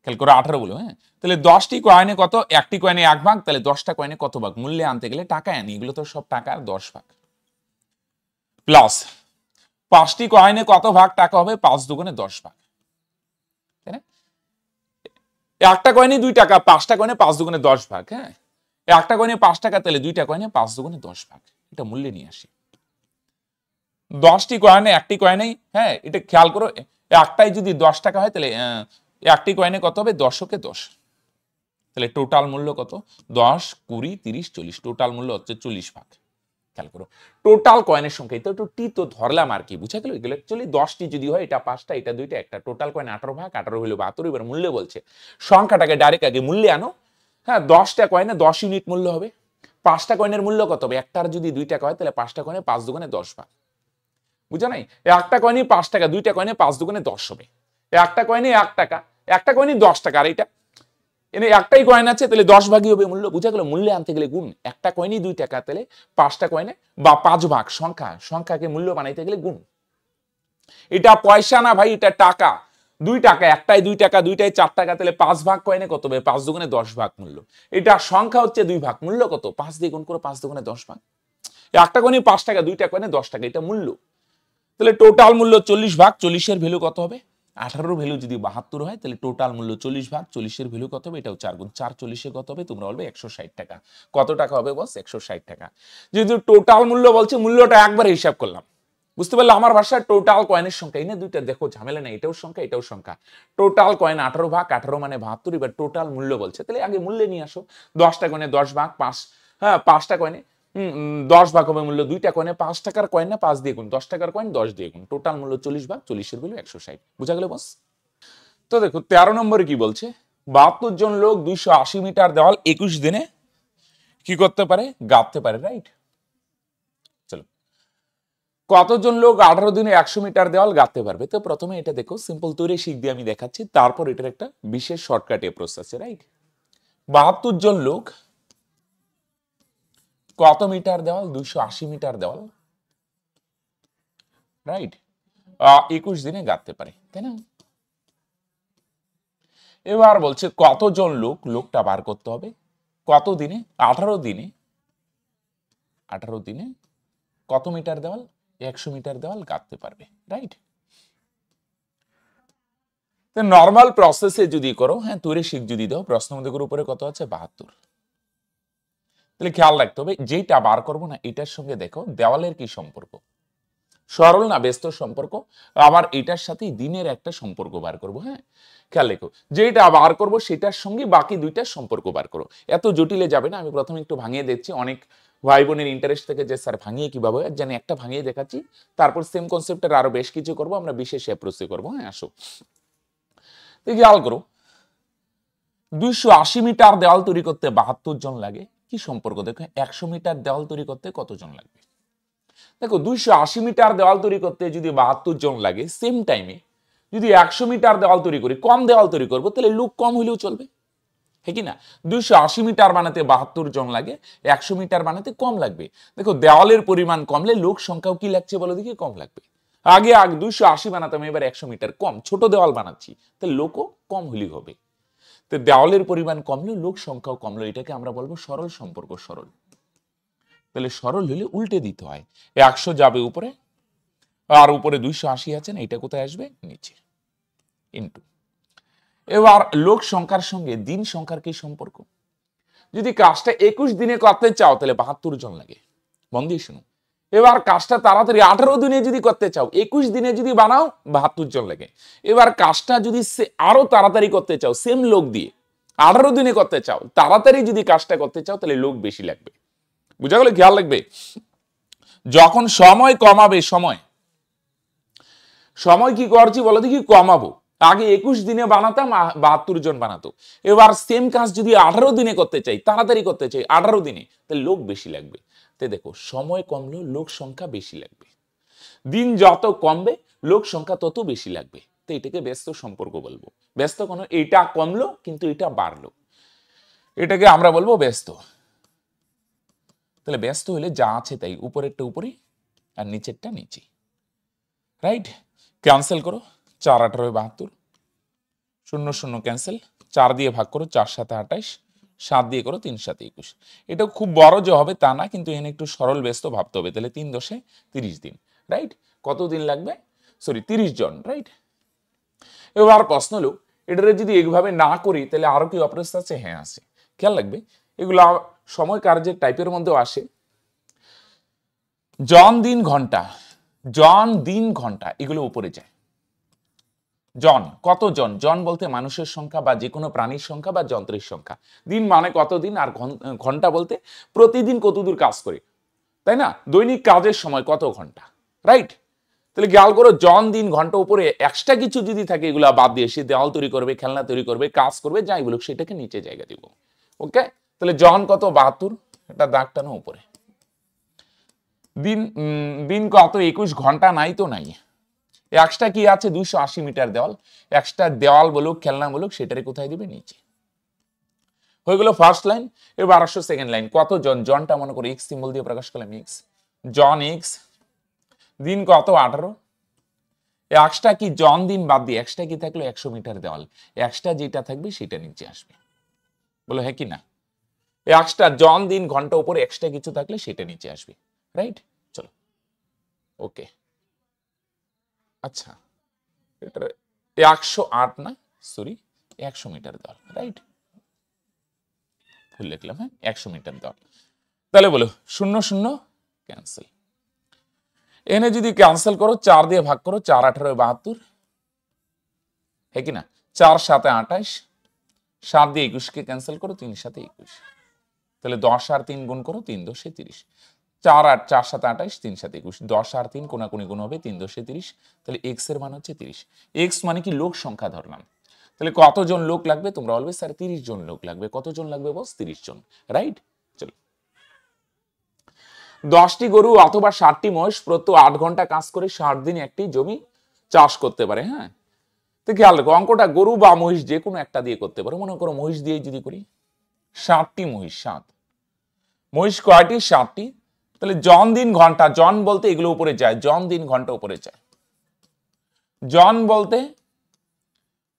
খেয়াল করো 18 বলো। হ্যাঁ, তাহলে 10টি কয়েনে কত? একটি কয়েনে 1 ভাগ, তাহলে 10টা কয়েনে কত ভাগ? মূল্যে আনতে গেলে টাকায় আনি, এগুলো তো সব টাকার 10 ভাগ। প্লাস 5টি কয়েনে কত ভাগ টাকা হবে? 5 দুগুণে 10 ভাগ, তাই না? একটা কয়েনে 2 টাকা, 5টা কয়েনে 5 দুগুণে 10 ভাগ। হ্যাঁ, একটা কয়েনে 5 টাকা, তাহলে 2টা কয়েনে 5 দুগুণে 10 ভাগ। এটা মূল্যে নিয়ে আসি। 10টি কয়েনে একটি কয়েনেই, হ্যাঁ এটা খেয়াল করো, একটাই যদি 10 টাকা হয় তাহলে একটি কয়েনে কত হবে? 10কে 10। তাহলে টোটাল মূল্য কত? 10 20 30 40, টোটাল মূল্য হচ্ছে 40 ভাগ। খেয়াল করো, টোটাল কয়েনের সংখ্যা, এটা একটু টি তো ধরলাম আর কি, বুঝা গেল? এগুলো অ্যাকচুয়ালি 10টি যদি হয়, এটা 5টা, এটা 2টা, একটা, টোটাল কয়েন 18 ভাগ, 18 হলো 72। এবার মূল্য বলছে, সংখ্যাটাকে ডাইরেক্ট আগে মূল্যে আনো। হ্যাঁ, 10টা কয়েনে 10 ইউনিট মূল্য হবে। 5টা কয়েনের মূল্য কত হবে? একটার যদি 2 টাকা হয় তাহলে 5টা কয়েনে 5 দুগুণে 10 ভাগ। বুঝা নাই? একটা কয়েনে 5 টাকা, 2টা কয়েনে 5 দুগুণে 10 হবে। একটা কয়েনে 1 টাকা, একটা কয়েনে 10 টাকা, আর এটা এনে একটাই কয়েন আছে, তাহলে 10 ভাগই হবে মূল্য। বুঝা গেল? মূল্যে আনতে গেলে গুণ। একটা কয়েনই 2 টাকা, তাহলে 5টা কয়েনে বা 5 ভাগ, সংখ্যাকে মূল্য বানাইতে গেলে গুণ। এটা পয়সা না ভাই, এটা টাকা। 2 টাকা, একটাই 2 টাকা, দুইটাই 4 টাকা, তাহলে 5 ভাগ কয়েনে কত হবে? 5 দুগুণে 10 ভাগ মূল্য। এটা সংখ্যা হচ্ছে 2 ভাগ, মূল্য কত? 5 দিয়ে গুণ করো, 5 দুগুণে 10 ভাগ। একটা কয়েনে 5 টাকা, 2টা কয়েনে 10 টাকা, এটা মূল্য। তাহলে টোটাল মূল্য 40 ভাগ, 40-এর ভ্যালু কত হবে? 18 ভ্যালু যদি 72 হয়, তাহলে টোটাল মূল্য 40 ভাগ 40-এর ভ্যালু কত হবে? এটাও 4 গুণ। 4 40-এ কত হবে? তোমরা বলবে 160 টাকা। কত টাকা হবে বস? 160 টাকা। যেহেতু টোটাল মূল্য বলছে, মূল্যটা একবারে হিসাব করলাম। বুঝতে পারলে আমার ভাষায় টোটাল কয়েনের সংখ্যা, এই না দুইটা দেখো ঝামেলা নেই, এটাও সংখ্যা এটাও সংখ্যা। টোটাল কয়েন 18 ভাগ, 18 মানে 72। এবার টোটাল মূল্য বলছে, তাহলে আগে মূল্যে নিয়ে আসো। 10টা কয়েনে 10 ভাগ 5, হ্যাঁ 5টা কয়েনে 10 ভাগ হবে মূল্য। 2টা কয়েনে 5 টাকার কয়েন না 5 দিয়ে গুণ, 10 টাকার কয়েন 10 দিয়ে গুণ, টোটাল মূল্য 40 ভাগ 40-এর ভ্যালু 160। বুঝা গেল বস? তো দেখো 13 নম্বরে কি বলছে? 72 জন লোক 280 মিটার দেওয়াল 21 দিনে কি করতে পারে? গাঁথতে পারে, রাইট? চলো, কতজন লোক 18 দিনে 100 মিটার দেওয়াল গাঁথতে পারবে? তো প্রথমে এটা দেখো, সিম্পল তৈরি শিখ দিয়ে আমি দেখাচ্ছি, তারপর এটার একটা বিশেষ শর্টকাট এপ্রোচ আছে, রাইট? 72 জন লোক কত মিটার দেওয়াল? 280 মিটার দেওয়াল, রাইট? 21 দিনে গাঁথতে পারে, তাই না? এবার বলছে কতজন লোক, লোকটা বার করতে হবে। কত দিনে? 18 দিনে। 18 দিনে কত মিটার দেওয়াল? 100 মিটার দেওয়াল গাঁথতে পারবে, রাইট? নর্মাল প্রসেসে যদি করো, হ্যাঁ তৈরি শিখ যদি দাও, প্রশ্ন মধ্যে উপরে কত আছে? 72। তাহলে খেয়াল রাখতে হবে, যেটা বার করবো না এটার সঙ্গে দেখো দেওয়ালের কি সম্পর্ক, সরল না ব্যস্ত সম্পর্ক, আবার এটার সাথে দিনের একটা সম্পর্ক বার করব। হ্যাঁ, খেয়াল রেখো, যেটা বার করব সেটার সঙ্গে বাকি দুইটার সম্পর্ক বার করো। এত জটিলে যাবে না, আমি প্রথমে একটু ভাঙিয়ে দিচ্ছি। অনেক ভাই বোনের ইন্টারেস্ট থেকে যে স্যার ভাঙিয়ে কিভাবে হয়, জানি একটা ভাঙিয়ে দেখাচ্ছি, তারপর সেম কনসেপ্টের আরো বেশ কিছু করব, আমরা বিশেষ অ্যাপ্রোচে করবো। হ্যাঁ আসো, খেয়াল করো, 280 মিটার দেওয়াল তৈরি করতে 72 জন লাগে। কি সম্পর্ক দেখো, 100 মিটার দেওয়াল তৈরি করতে কতজন লাগবে? দেখো 280 মিটার দেওয়াল তৈরি করতে যদি 72 জন লাগে, সেম টাইমে যদি 100 মিটার দেওয়াল তৈরি করি, কম দেওয়াল তৈরি করবো, তাহলে লোক কম হলেও চলবে, হ্যাঁ কি না? 280 মিটার বানাতে 72 জন লাগে, 100 মিটার বানাতে কম লাগবে। দেখো দেওয়ালের পরিমাণ কমলে লোক সংখ্যাও কি লাগছে বলো দেখি? কম লাগবে। আগে 280 বানাতাম, এবার 100 মিটার কম, ছোট দেওয়াল বানাচ্ছি, তাহলে লোকও কম হলেই হবে। তো দেওয়ালের পরিমাণ কমলে লোক সংখ্যাও কমলো, এটাকে আমরা বলবো সরল সম্পর্ক, সরল। তাহলে সরল হলে উল্টে দিতে হয়, 100 যাবে উপরে আর উপরে 280 আছে না, এটা কোথায় আসবে নিচে ইনটু। এবার লোক সংখ্যার সঙ্গে দিন সংখ্যার কি সম্পর্ক? যদি কাজটা 21 দিনে করতে চাও তাহলে 72 জন লাগে। মন দিয়ে শুনো, এবার কাজটা তাড়াতাড়ি 18 দিনে যদি করতে চাও, 21 দিনে যদি বানাও 72 জন লাগে। এবার কাজটা যদি আরো তাড়াতাড়ি করতে চাও, সেম লোক দিয়ে 18 দিনে করতে চাও, তাড়াতাড়ি যদি কাজটা করতে চাও তাহলে লোক বেশি লাগবে। বুঝা গেল? খেয়াল রাখবে, যখন সময় কমাবে, সময় কি করছি বলো দেখি, কমাবো। আগে 21 দিনে বানাতাম, 72 জন বানাতো। এবার সেম কাজ যদি 18 দিনে করতে চাই, তাড়াতাড়ি করতে চাই 18 দিনে, তাহলে লোক বেশি লাগবে। তাই দেখো, সময় কমলো লোক সংখ্যা বেশি লাগবে, দিন যত কমবে লোক সংখ্যা তত বেশি লাগবে। তো এটাকে ব্যস্ত সম্পর্ক বলবো। ব্যস্ত কোনো, এটা কমলো কিন্তু এটা বাড়লো, এটাকে আমরা বলবো ব্যস্ত। তাহলে ব্যস্ত হলে যা আছে তাই, উপরেরটা উপরে আর নিচেরটা নিচে, রাইট? ক্যান্সেল করো, 4 18 72, 0 0 ক্যান্সেল, 4 দিয়ে ভাগ করো, 4 7 28, 7 দিয়ে করো, 3 7 21। এটা খুব বড় যে হবে তা না, কিন্তু এখানে একটু সরল ব্যস্ত ভাবতে হবে। তাহলে 3 10 30 দিন, রাইট? কত দিন লাগবে? সরি 30 জন, রাইট? এবার প্রশ্ন হলো, এটারে যদি এইভাবে না করি তাহলে আরো কি অপরেশ আছে? হ্যাঁ আছে। খেয়াল রাখবে, এগুলো সময় কার্যের টাইপের মধ্যেও আসে। জন দিন ঘন্টা, জন দিন ঘন্টা এগুলো উপরে যায়। জন, কত জন? জন বলতে মানুষের সংখ্যা বা যে কোনো প্রাণীর সংখ্যা বা যন্ত্রের সংখ্যা। দিন মানে কতদিন, আর ঘন্টা বলতে প্রতিদিন কতদূর কাজ করে, তাই না? দৈনিক কাজের সময় কত ঘন্টা, রাইট? তাহলে খেয়াল করো, জন দিন ঘন্টা উপরে এক্সট্রা কিছু যদি থাকে এগুলো বাদ দিয়ে, সে দেওয়াল তৈরি করবে, খেলনা তৈরি করবে, কাজ করবে, যাই বলুক, সেটাকে নিচে জায়গা দিব। ওকে, তাহলে জন কত? 72, এটা দাগ টানো উপরে। দিন, দিন কত? 21 ঘন্টা নাই তো নাই। এক্সট্রা কি আছে? 280 মিটার দেওয়াল। এক্সট্রা দেওয়াল বলুক, খেলনা বলুক, সেটারে কোথায় দিবে? নিচে। হয়ে গেল ফার্স্ট লাইন। এবার আসো সেকেন্ড লাইন। কত জন? জনটা মনে করো এক্স সিম্বল দিয়ে প্রকাশ করলাম, এক্স। জন এক্স, দিন কত? 18। এক্সট্রা কি? জন দিন বাদ দিয়ে এক্সট্রা কি থাকলো? 100 মিটার দেওয়াল। এক্সট্রা যেটা থাকবে সেটা নিচে আসবে। বলো হ্যাঁ কি না? এক্সট্রা জন দিন ঘন্টা উপরে এক্সট্রা কিছু থাকলে সেটা নিচে আসবে, রাইট? চলো, ওকে। আচ্ছা, এটা 108 না, সরি 100 মিটার দেওয়াল, রাইট? ভুল লিখলাম, হ্যাঁ 100 মিটার দেওয়াল। তাহলে বলো 0 0 ক্যান্সেল। এনে যদি ক্যান্সেল করো, 4 দিয়ে ভাগ করো, 4 18 72, হ্যাঁ কি না? 4 7 28, 7 দিয়ে 21 কে ক্যান্সেল করো, 3 7 21। তাহলে 10 আর 3 গুণ করো, 3 10 30। 4 8 4 7 28, 3 7 21। 10 আর 3 কোনাকুনি গুণ হবে, 3 10 30। তাহলে এক্স এর মান হচ্ছে 30। এক্স মানে কি? লোক সংখ্যা ধরলাম। তাহলে কতজন লোক লাগবে? তোমরা বলবে স্যার 30 জন লোক লাগবে। কতজন লাগবে বস? 30 জন, রাইট? চলো, 10টি গরু অথবা 60টি মহিষ প্রত্যেক 8 ঘন্টা কাজ করে 60 দিন একটি জমি চাষ করতে পারে। হ্যাঁ, তো খেয়াল রাখো, অঙ্কটা গরু বা মহিষ যে কোনো একটা দিয়ে করতে পারো। মনে করো মহিষ দিয়ে যদি করি, 60টি মহিষ, 7 মহিষ কয়টি? 60টি। তাহলে জন দিন ঘন্টা, জন বলতে এগুলো উপরে যায়, জন দিন ঘন্টা উপরে যায়। জন বলতে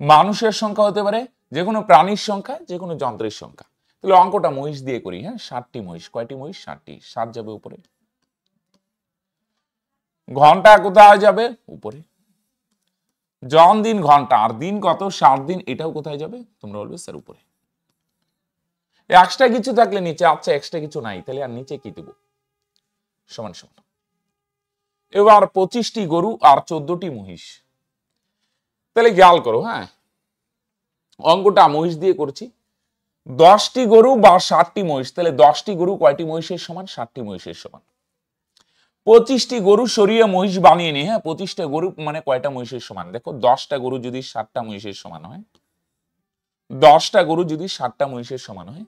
মানুষের সংখ্যা হতে পারে, যে কোনো প্রাণীর সংখ্যা, যে কোনো যন্ত্রের সংখ্যা। তাহলে অঙ্কটা মহিষ দিয়ে করি। হ্যাঁ, 60টি মহিষ। কয়টি মহিষ? 60টি। 7 যাবে উপরে, ঘন্টা কোথায় যাবে? উপরে। জন দিন ঘন্টা, আর দিন কত? 60 দিন, এটাও কোথায় যাবে? তোমরা বলবে স্যার উপরে। এক্সট্রা কিছু থাকলে নিচে। আচ্ছা, এক্সট্রা কিছু নাই, তাহলে আর নিচে কি দেব? সমান সমান। এবার 25টি গরু আর 14টি মহিষ। তাহলে খেয়াল করো, হ্যাঁ অঙ্কটা মহিষ দিয়ে করছি। 10টি গরু বা 60টি মহিষ, তাহলে 10টি গরু কয়টি মহিষের সমান? 60টি মহিষের সমান। 25টি গরু সরিয়ে মহিষ বানিয়ে নি। হ্যাঁ, 25টা গরু মানে কয়টা মহিষের সমান? দেখো, 10টা গরু যদি 60টা মহিষের সমান হয়, 10টা গরু যদি 60টা মহিষের সমান হয়,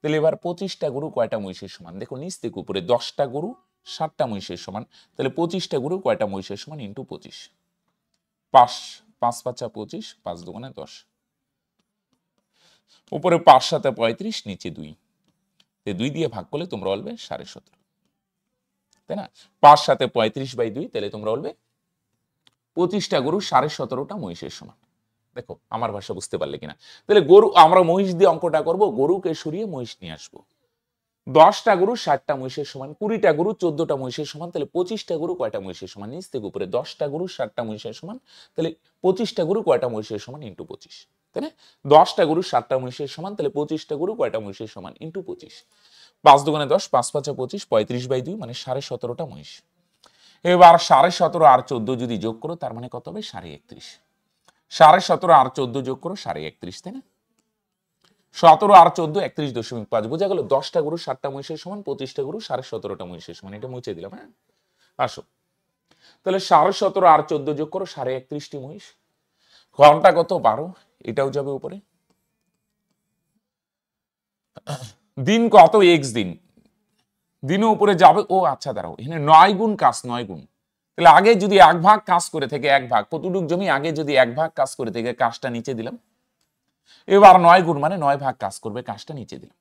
তাহলে এবার 25টা গরু কয়টা মহিষের সমান? দেখো নিচ থেকে উপরে, 10টা গরু 60টা মহিষের সমান, তাহলে 25টা গরু কয়টা মহিষের সমান? ইন্টু 25। 5 5 5 25, 5 দুগুণে 10। উপরে 5 7 35, নিচে 2। 2 দিয়ে ভাগ করলে তোমরা বলবে 17.5, তাই না? 5 7 35/2, তাহলে তোমরা বলবে 25টা গরু 17.5টা মহিষের সমান। দেখো আমার ভাষা বুঝতে পারলে কিনা? তাহলে গরু, আমরা মহিষ দিয়ে অঙ্কটা করব, গরুকে সরিয়ে মহিষ নিয়ে আসবো। 10টা গরু 60টা মহিষের সমান, 20টা গরু 14টা মহিষের সমান, তাহলে 25টা গরু কয়টা মহিষের সমান? নিচ থেকে উপরে 10টা গরু 60টা মহিষের সমান, তাহলে 25টা গরু কয়টা মহিষের সমান ইন্টু 25, তাই না? 10টা গরু 60টা মহিষের সমান, তাহলে 25টা গরু কয়টা মহিষের সমান ইন্টু 25। 5 দুগুণে 10, 5 5 25, 35/2 মানে 17.5টা মহিষ। এবার 17.5 আর 14 যদি যোগ করো তার মানে কত হবে? 31.5। 17.5 আর 14 যোগ করো 31.5, তাই না? 17 আর 14 31.5 বোঝা গেল। 10টা গরু 60টা মহিষের সমান, 25টা গরু 17.5টা মহিষের সমান। এটা মুছে দিলাম। হ্যাঁ, আসো তাহলে 17.5 আর 14 যোগ করো 31.5টি মহিষ। ঘন্টা কত? 12, এটাও যাবে উপরে। দিন কত? এক্স দিন, দিনও উপরে যাবে। ও আচ্ছা দাঁড়াও, এখানে 9 গুণ কাজ, 9 গুণ। তাহলে আগে যদি 1 ভাগ কাজ করে থেকে 1 ভাগ, কতটুক জমি? আগে যদি 1 ভাগ কাজ করে থেকে কাজটা নিচে দিলাম। এবার 9 গুণ মানে 9 ভাগ কাজ করবে, কাজটা নিচে দিলাম।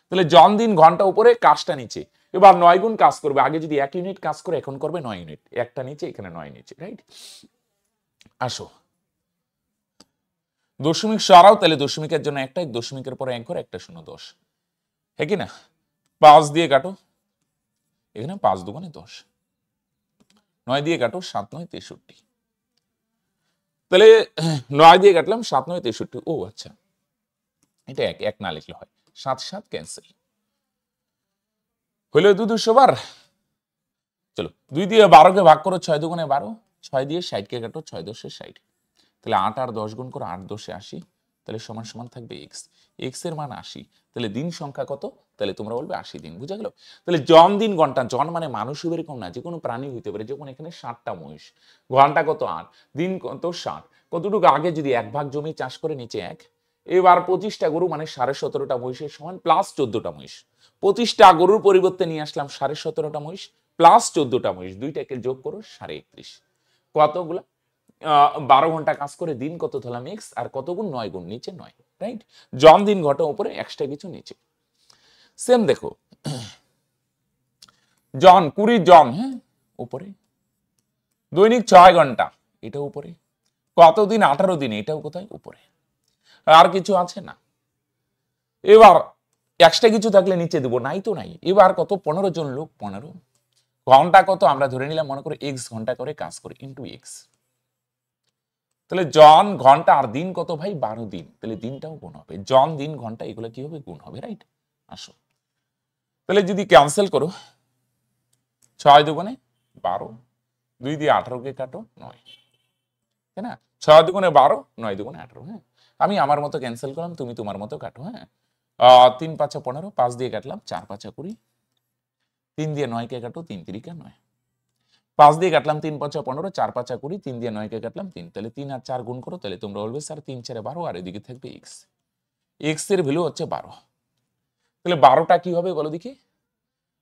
তাহলে জন দিন ঘন্টা উপরে, কাজটা নিচে। এবার 9 গুণ কাজ করবে, আগে যদি 1 ইউনিট কাজ করে এখন করবে 9 ইউনিট, একটা নিচে এখানে 9 নিচে, রাইট? আসো দশমিক সরাও, তাহলে দশমিকের জন্য একটা, দশমিকের পরে 1 করে, একটা 0 10, হ্যাঁ কি না? 5 দিয়ে কাটো, এখানে 5 দুগুণে 10, 9 দিয়ে কাটো, 7 9 63। তাহলে 9 দিয়ে কাটলাম, 7 9 63। ও আচ্ছা, এটা এক না লিখলে হয়, 7 7 ক্যান্সেল হইলো। 2 বার। চলো 2 দিয়ে 12কে ভাগ করো, 6 দুগুণে 12, 6 দিয়ে 60কে কাটো, 6 10 60। তাহলে 8 আর 10 গুণ করো, 8 10 80, তাহলে সমান সমান থাকবে এক্স। এক্স এর মান 80, তাহলে দিন সংখ্যা কত? তাহলে তোমরা বলবে 80 দিন। বুঝা গেল? তাহলে জন দিন ঘন্টা, জন মানে মানুষ এরকম না, যে কোনো প্রাণী হইতে পারে। যখন এখানে 60টা মহিষ, ঘন্টা কত? 8, দিন কত? 60। কতটুকু? আগে যদি 1 ভাগ জমি চাষ করে নিচে 1, এবার 25টা গরু মানে 17.5টা মহিষের সমান প্লাস 14টা মহিষ। 25টা গরুর পরিবর্তে নিয়ে আসলাম 17.5টা মহিষ প্লাস 14টা মহিষ, দুইটাকে যোগ করো 31.5। কতগুলা? 12 ঘন্টা কাজ করে দিন কত ধরলাম? এক্স। আর কত গুণ? 9 গুণ, নিচে 9, রাইট? জন দিন ঘটা উপরে, এক্সট্রা কিছু নিচে। সেম দেখো, জন 20 জন, হ্যাঁ উপরে। দৈনিক 6 ঘন্টা, এটা উপরে। কতদিন? 18 দিন, এটাও কোথায়? উপরে। আর কিছু আছে না। এবার এক্সট্রা কিছু থাকলে নিচে দেবো, নাই তো নাই। এবার কত? 15 জন লোক, 15 ঘন্টা কত? আমরা ধরে নিলাম মনে করে এক্স ঘন্টা করে কাজ করে, ইন্টু এক্স। তাহলে জন ঘন্টা আর দিন কত ভাই? 12 দিন, তাহলে দিনটাও গুণ হবে। জন দিন ঘন্টা এগুলো কি হবে? গুণ হবে, রাইট? আসো তাহলে যদি ক্যান্সেল করো, 6 দুগুণে 12, 2 দিয়ে 18কে কাটো, 9, তাই না? 6 দুগুণে 12, 9 দুগুণে 18। হ্যাঁ, আমি আমার মতো ক্যান্সেল করলাম, তুমি তোমার মতো কাটো। হ্যাঁ, 3 5 15, 5 দিয়ে কাটলাম, 4 5 20, 3 দিয়ে 9কে কাটো, 3 3 9, 5 দিয়ে কাটলাম, 3 5 15, 4 5 20, 3 দিয়ে 9কে কাটলাম 3, তাহলে 3 আর 4 গুণ করো, তাহলে তোমরা বলবে স্যার 3 4 12, আর এদিকে থাকবে এক্স। এক্স এর ভ্যালু হচ্ছে 12। তাহলে 12টা কি হবে বলো দেখি?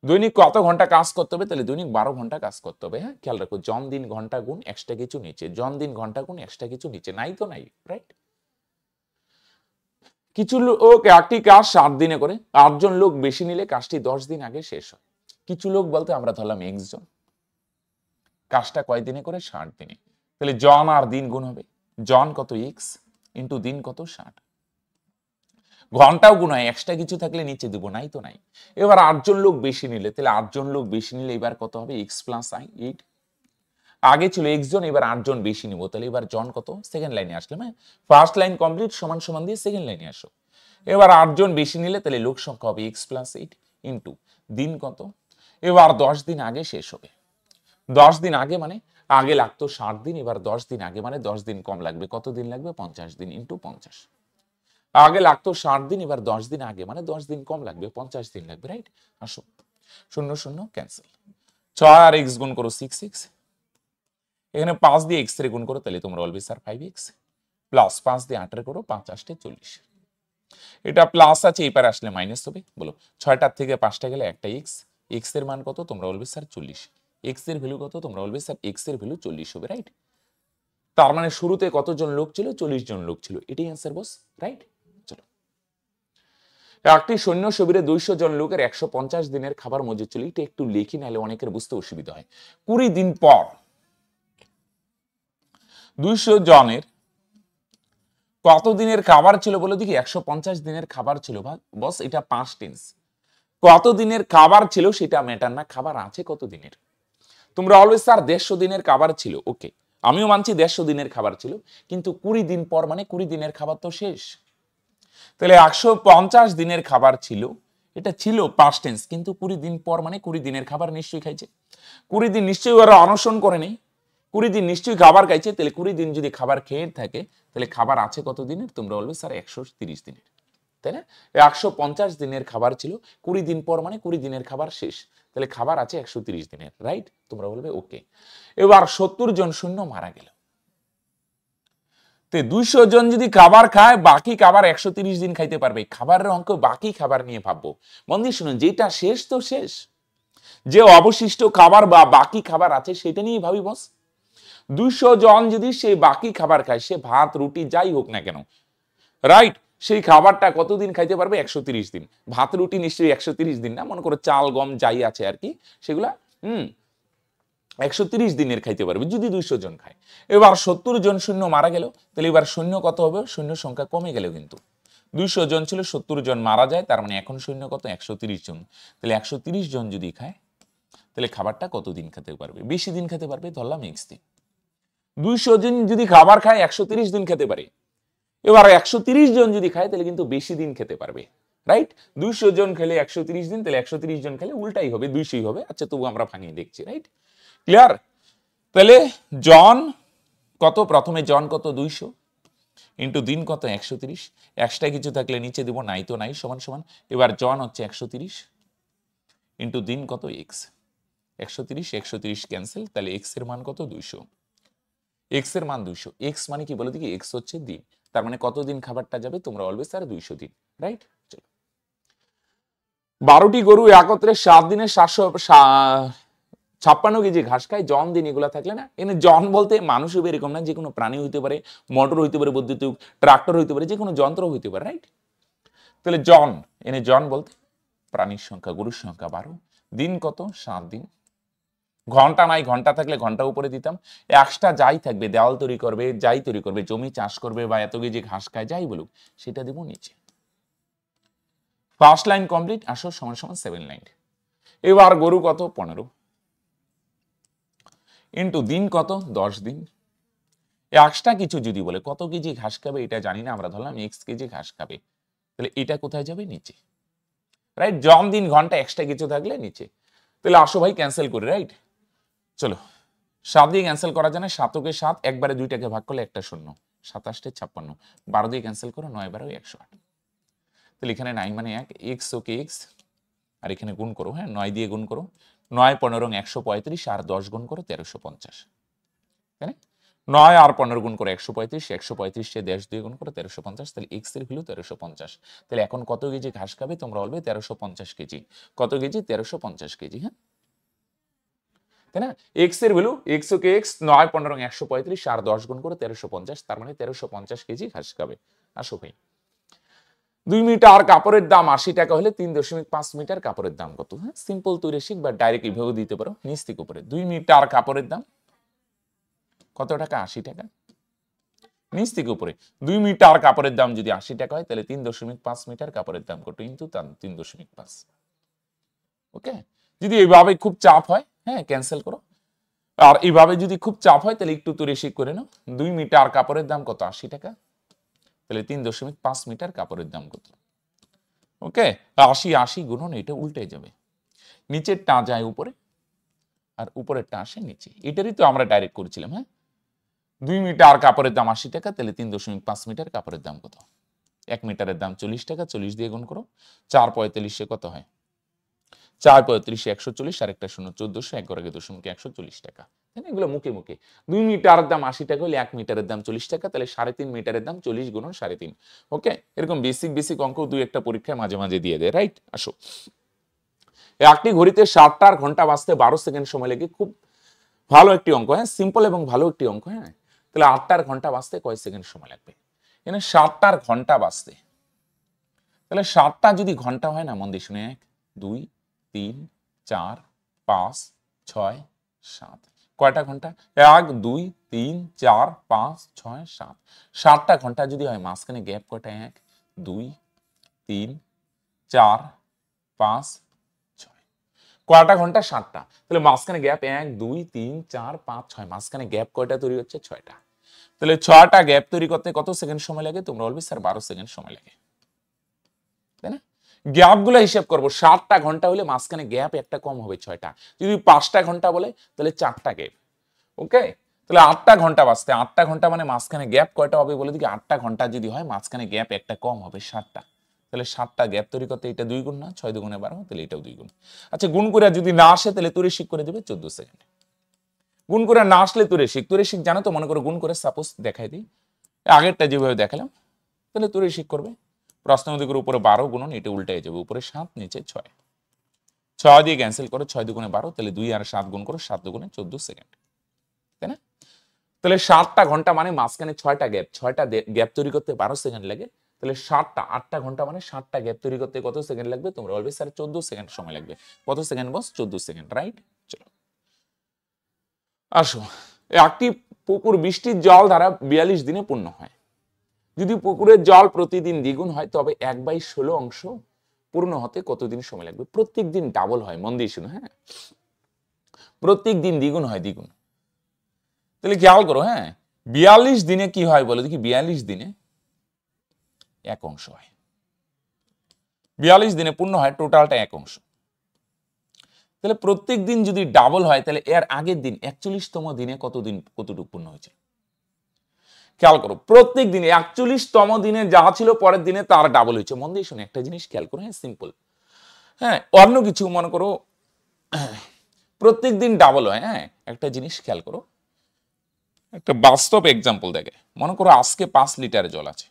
দৈনিক কত ঘন্টা কাজ করতে হবে? তাহলে দৈনিক 12 ঘন্টা কাজ করতে হবে। হ্যাঁ, খেয়াল রাখো, জন দিন ঘন্টা গুণ এক্সট্রা কিছু নিচে, জন দিন ঘন্টা গুণ এক্সট্রা কিছু নিচে, নাই তো নাই, রাইট? কিছু লোক একটি কাজ 7 দিনে করে, 8 জন লোক বেশি নিলে কাজটি 10 দিন আগে শেষ হয়। কিছু লোক বলতে আমরা ধরলাম এক্স জন, কাজটা কয় দিনে করে? 60 দিনে। তাহলে জন আর দিন গুণ হবে, জন কত? এক্স, ইন্টু দিন কত? 60। ঘন্টাও গুণ হয়, এক্সট্রা কিছু থাকলে নিচে দেবো, নাই তো নাই। এবার 8 জন লোক বেশি নিলে, তাহলে 8 জন লোক বেশি নিলে এবার কত হবে? X plus I 8। আগে ছিল এক্স জন, এবার 8 জন বেশি নিব, তাহলে এবার জন কত? সেকেন্ড লাইনে আসলাম। হ্যাঁ, ফার্স্ট লাইন কমপ্লিট, সমান সমান দিয়ে সেকেন্ড লাইনে আসো। এবার 8 জন বেশি নিলে তাহলে লোক সংখ্যা হবে এক্স প্লাস 8 ইন্টু দিন কত? এবার 10 দিন আগে শেষ হবে। 10 দিন আগে মানে আগে লাগতো 60 দিন, এবার 10 দিন আগে মানে 10 দিন কম লাগবে। কত দিন লাগবে? 50 দিন ইন্টু 50। আগে লাগতো 60 দিন, এবার 10 দিন আগে মানে 10 দিন কম লাগবে, 50 দিন লাগবে, রাইট? আসো 0 0 ক্যান্সেল। 6 আর এক্স গুণ করো 6x, এখানে 5 দিয়ে এক্স এর গুণ করো, তাহলে তোমরা বলবে স্যার 5x, প্লাস 5 দিয়ে 8 করো, 5 8 40। এটা প্লাস আছে, এবার আসলে মাইনাস হবে। বলো 6টার থেকে 5টা গেলে একটা এক্স, এক্স এর মান কত? তোমরা বলবে স্যার 40। এক্স এর ভ্যালু কত? তোমরা বলবে স্যার এক্স এর ভ্যালু 40 হবে, রাইট? তার মানে শুরুতে কতজন লোক ছিল? 40 জন লোক ছিল, এটাই অ্যান্সার বস, রাইট? চলো, একটি সৈন্য শিবিরে 200 জন লোকের 150 দিনের খাবার মজুদ ছিল। এটা একটু লিখি, নাহলে অনেকের বুঝতে অসুবিধা হয়। 20 দিন পর 200 জনের কত দিনের খাবার ছিল বলো দেখি? 150 দিনের খাবার ছিল বস। এটা পাস্ট টেন্স, কত দিনের খাবার ছিল সেটা ম্যাটার না, খাবার আছে কত দিনের। তোমরা অলওয়েজ স্যার 150 দিনের খাবার ছিল, ওকে আমিও মানছি 150 দিনের খাবার ছিল, কিন্তু 20 দিন পর মানে 20 দিনের খাবার তো শেষ। তাহলে 150 দিনের খাবার ছিল, এটা ছিল পাস্ট টেন্স, কিন্তু 20 দিন পর মানে 20 দিনের খাবার নিশ্চয়ই খাইছে। 20 দিন নিশ্চয়ই ওরা অনশন করে নেই, 20 দিন নিশ্চয়ই খাবার খাইছে। তাহলে 20 দিন যদি খাবার খেয়ে থাকে তাহলে খাবার আছে কত দিনের? তোমরা বলবে স্যার 130 দিনের, তাই না? 150 দিনের খাবার ছিল, 20 দিন পর মানে 20 দিনের খাবার শেষ, তাহলে খাবার আছে 130 দিনের, রাইট? তোমরা বলবে ওকে। এবার 70 জন সৈন্য মারা গেল, 200 জন যদি খাবার খায় বাকি খাবার 130 দিন খাইতে পারবে। খাবারের অঙ্ক বাকি খাবার নিয়ে ভাববো। মন দিয়ে শুনুন, যেটা শেষ তো শেষ, যে অবশিষ্ট খাবার বা বাকি খাবার আছে সেটা নিয়ে ভাবি বস। 200 জন যদি সেই বাকি খাবার খায়, সে ভাত রুটি যাই হোক না কেন, রাইট, সেই খাবারটা কতদিন খাইতে পারবে? 130 দিন। ভাত রুটি নিশ্চয়ই 130 দিন না, মনে করো চাল গম যাই আছে আর কি সেগুলা 130 দিনের খাইতে পারবে যদি 200 জন খায়। এবার 70 জন সৈন্য মারা গেল, তাহলে এবার সৈন্য কত হবে? সৈন্য সংখ্যা কমে গেল, কিন্তু 200 জন ছিল, 70 জন মারা যায়, তার মানে এখন সৈন্য কত? 130 জন। তাহলে 130 জন যদি খায় তাহলে খাবারটা কতদিন খেতে পারবে? বেশি দিন খেতে পারবে, ধরলাম x দিন। 200 জন যদি খাবার খায় 130 দিন খেতে পারে, এবার 130 জন যদি খায় তাহলে কিন্তু বেশি দিন খেতে পারবে, রাইট? 200 জন খেলে 130 দিন, তাহলে 130 জন খেলে উল্টাই হবে, 200ই হবে। আচ্ছা তবু আমরা ভাঙিয়ে দেখছি, রাইট? ক্লিয়ার? তাহলে জন কত? প্রথমে জন কত? 200 ইন্টু দিন কত? 130। এক্সট্রা কিছু থাকলে নিচে দিব, নাই তো নাই, সমান সমান। এবার জন হচ্ছে 130 ইন্টু দিন কত? এক্স। 130 130 ক্যান্সেল, তাহলে এক্স এর মান কত? 200। এক্স এর মান 200। এক্স মানে কি বলে দেখি? এক্স হচ্ছে দিন, তার মানে কত দিন খাবারটা যাবে? তোমরা অলওয়েজ স্যার 200 দিন, রাইট? চলো, 12টি গরু একত্রে 7 দিনে 756 কেজি ঘাস খায়, জন দিন এগুলা থাকলে না, এখানে জন বলতে মানুষ হবে এরকম না, যে কোনো প্রাণী হইতে পারে, মোটর হইতে পারে, বৈদ্যুতিক ট্রাক্টর হইতে পারে, যে কোনো যন্ত্র হইতে পারে, রাইট? তাহলে জন, এনে জন বলতে প্রাণীর সংখ্যা, গরুর সংখ্যা 12। দিন কত? 7 দিন। ঘন্টা নাই, ঘন্টা থাকলে ঘন্টা উপরে দিতাম। এক্সট্রা যাই থাকবে, দেওয়াল তৈরি করবে, যাই তৈরি করবে, জমি চাষ করবে বা এত কেজি ঘাস খায়, যাই বলুক, সেটা দেব নিচে। First line complete. আসো সমান সমান 7 লাইন। এবার গরু কত? 15 ইন্টু দিন কত? 10 দিন। এক্সট্রা কিছু যদি বলে কত কেজি ঘাস খাবে এটা জানি না, আমরা ধরলাম x কেজি ঘাস খাবে, তাহলে এটা কোথায় যাবে? নিচে, রাইট? জন দিন ঘন্টা এক্সট্রা কিছু থাকলে নিচে। তাহলে আসো ভাই ক্যান্সেল করি, রাইট? চলো, 7 দিয়ে ক্যান্সেল করা যায় না, 7 কে 7 একবারে দুইটাকে ভাগ করলে একটা শূন্য, 27 56। 12 দিয়ে ক্যান্সেল করো, 9 12 108। তাহলে এখানে 9 মানে 1, x ওকে x, আর এখানে গুণ করো, হ্যাঁ 9 দিয়ে গুণ করো, 9 15 135 আর 10 গুণ করো 1350, তাই না? 9 আর 15 গুণ করে 135, 135 কে 10 দিয়ে গুণ করে 1350, তাহলে x এর ভ্যালু 1350। তাহলে এখন কত কেজি ঘাস খাবে? তোমরা বলবে 1350 কেজি। কত কেজি? 1350 কেজি, হ্যাঁ, তাই না? x এর ভ্যালু, x ওকে x, 9 15 135 আর 10 গুণ করে 1350, তার মানে 1350 কেজি ঘাস খাবে। আসো ভাই, 2 মিটার কাপড়ের দাম 80 টাকা হলে 3.5 মিটার কাপড়ের দাম কত? হ্যাঁ, সিম্পল তুই শিখ বা ডাইরেক্ট এইভাবে দিতে পারো, নিচ থেকে উপরে। 2 মিটার কাপড়ের দাম কত টাকা? 80 টাকা। নিচ থেকে উপরে 2 মিটার কাপড়ের দাম যদি 80 টাকা হয় তাহলে 3.5 মিটার কাপড়ের দাম কত? ইনটু 3.5। ওকে, যদি এইভাবে খুব চাপ হয়, হ্যাঁ ক্যান্সেল করো। আর এইভাবে যদি খুব চাপ হয় তাহলে একটু তুই রেশিক করে নাও। 2 মিটার কাপড়ের দাম কত? 80 টাকা। তাহলে 3.5 মিটার কাপড়ের দাম কত? ওকে, 80 80 গুণন এটা উল্টে যাবে, নিচের টা যায় উপরে আর উপরের টা আসে নিচে। এটারই তো আমরা ডাইরেক্ট করেছিলাম, হ্যাঁ। 2 মিটার কাপড়ের দাম 80 টাকা, তাহলে 3.5 মিটার কাপড়ের দাম কত? 1 মিটারের দাম 40 টাকা, 40 দিয়ে গুণ করো, 4 45 কত হয়? 4 35 140 আর একটা শূন্য 1400, 11 দশমিক 140 টাকা। এগুলো মুখে মুখে। 2 মিটারের দাম 80 টাকা হলে 1 মিটারের দাম 40 টাকা, তাহলে 3.5 মিটারের দাম 40 গুণন 3.5। ওকে, এরকম বেসিক বেসিক অঙ্ক দুই একটা পরীক্ষায় মাঝে মাঝে দিয়ে দেয়, রাইট? আসো, একটি ঘড়িতে 7টার ঘন্টা বাজতে 12 সেকেন্ড সময় লাগে। খুব ভালো একটি অঙ্ক, হ্যাঁ, সিম্পল এবং ভালো একটি অঙ্ক, হ্যাঁ। তাহলে 8টার ঘন্টা বাজতে কয় সেকেন্ড সময় লাগবে? এখানে 7টার ঘন্টা বাজতে, তাহলে 7টা যদি ঘন্টা হয় না, মন দিয়ে শুনে, 1 2 3 4 5 6 7, কয়টা ঘন্টা? 1 2 3 4 5 6 7, 7টা ঘন্টা যদি হয়, মাঝখানে গ্যাপ কয়টা? 1 2 3 4 5 কয়টা ঘন্টা? 7টা। তাহলে মাঝখানে গ্যাপ 1 2 3 4 5 6, মাঝখানে গ্যাপ কয়টা তৈরি হচ্ছে? 6টা। তাহলে 6টা গ্যাপ তৈরি করতে কত সেকেন্ড সময় লাগে? তোমরা বলবে স্যার 12 সেকেন্ড সময় লাগে, তাই না? গ্যাপগুলো হিসাব করবো, 7টা ঘন্টা হলে মাঝখানে গ্যাপ একটা কম হবে 6টা। যদি 5টা ঘন্টা বলে তাহলে 4টা গ্যাপ। ওকে, তাহলে 8টা ঘন্টা বাঁচতে, 8টা ঘন্টা মানে মাঝখানে গ্যাপ কয়টা হবে বলে দিকে? 8টা ঘন্টা যদি হয় মাঝখানে গ্যাপ একটা কম হবে 7টা। তাহলে 7টা গ্যাপ তৈরি করতে এটা 2 গুণ না? 6 2 12, তাহলে এটাও 2 গুণ। আচ্ছা, গুণ করে যদি না আসে তাহলে তৈরিশিক করে দেবে 14 সেকেন্ড। গুণ করে না আসলে তৈরিশিক জানো তো, মনে করো গুণ করে সাপোজ দেখাই দিই, আগেরটা যেভাবে দেখালাম, তাহলে তৈরিশিক করবে। প্রশ্ন দিকের উপরে 12 গুণন, এটা উল্টাই যাবে, উপরে 7 নিচে 6, 6 দিয়ে ক্যান্সেল করো, 6 2 12, তাহলে 2 আর 7 গুণ করো, 7 2 14 সেকেন্ড, তাই না? তাহলে 7টা ঘন্টা মানে মাঝখানে 6টা গ্যাপ, 6টা গ্যাপ তৈরি করতে 12 সেকেন্ড লাগে। তাহলে 8টা ঘন্টা মানে 7টা গ্যাপ তৈরি করতে কত সেকেন্ড লাগবে? তোমরা বলবে স্যার 14 সেকেন্ড সময় লাগবে। কত সেকেন্ড বস? 14 সেকেন্ড, রাইট? চলো আসো, একটি পুকুর বৃষ্টির জল দ্বারা 42 দিনে পূর্ণ হয়। যদি পুকুরের জল প্রতিদিন দ্বিগুণ হয় তবে 1/16 অংশ পূর্ণ হতে কতদিন সময় লাগবে? প্রত্যেক দিন ডাবল হয়, মন দিয়ে শুনো, হ্যাঁ, প্রত্যেক দিন দ্বিগুণ হয়, দ্বিগুণ। তাহলে খেয়াল করো, হ্যাঁ, 42 দিনে কি হয় বলো দেখি? 42 দিনে 1 অংশ হয়। 42 দিনে পূর্ণ হয় টোটালটা 1 অংশ। তাহলে প্রত্যেক দিন যদি ডাবল হয় তাহলে এর আগের দিন 41তম দিনে কতটুকু পূর্ণ হয়েছে? খেয়াল করো, প্রত্যেক দিনে 41তম দিনে যা ছিল পরের দিনে তার ডাবল হয়েছে। মন দিয়ে শোনো, একটা জিনিস খেয়াল করো, হ্যাঁ, সিম্পল, হ্যাঁ, অন্য কিছু মনে করো প্রত্যেক দিন ডাবল হয়, হ্যাঁ, একটা জিনিস খেয়াল করো, একটা বাস্তব এক্সাম্পল দেখে, মনে করো আজকে 5 লিটার জল আছে,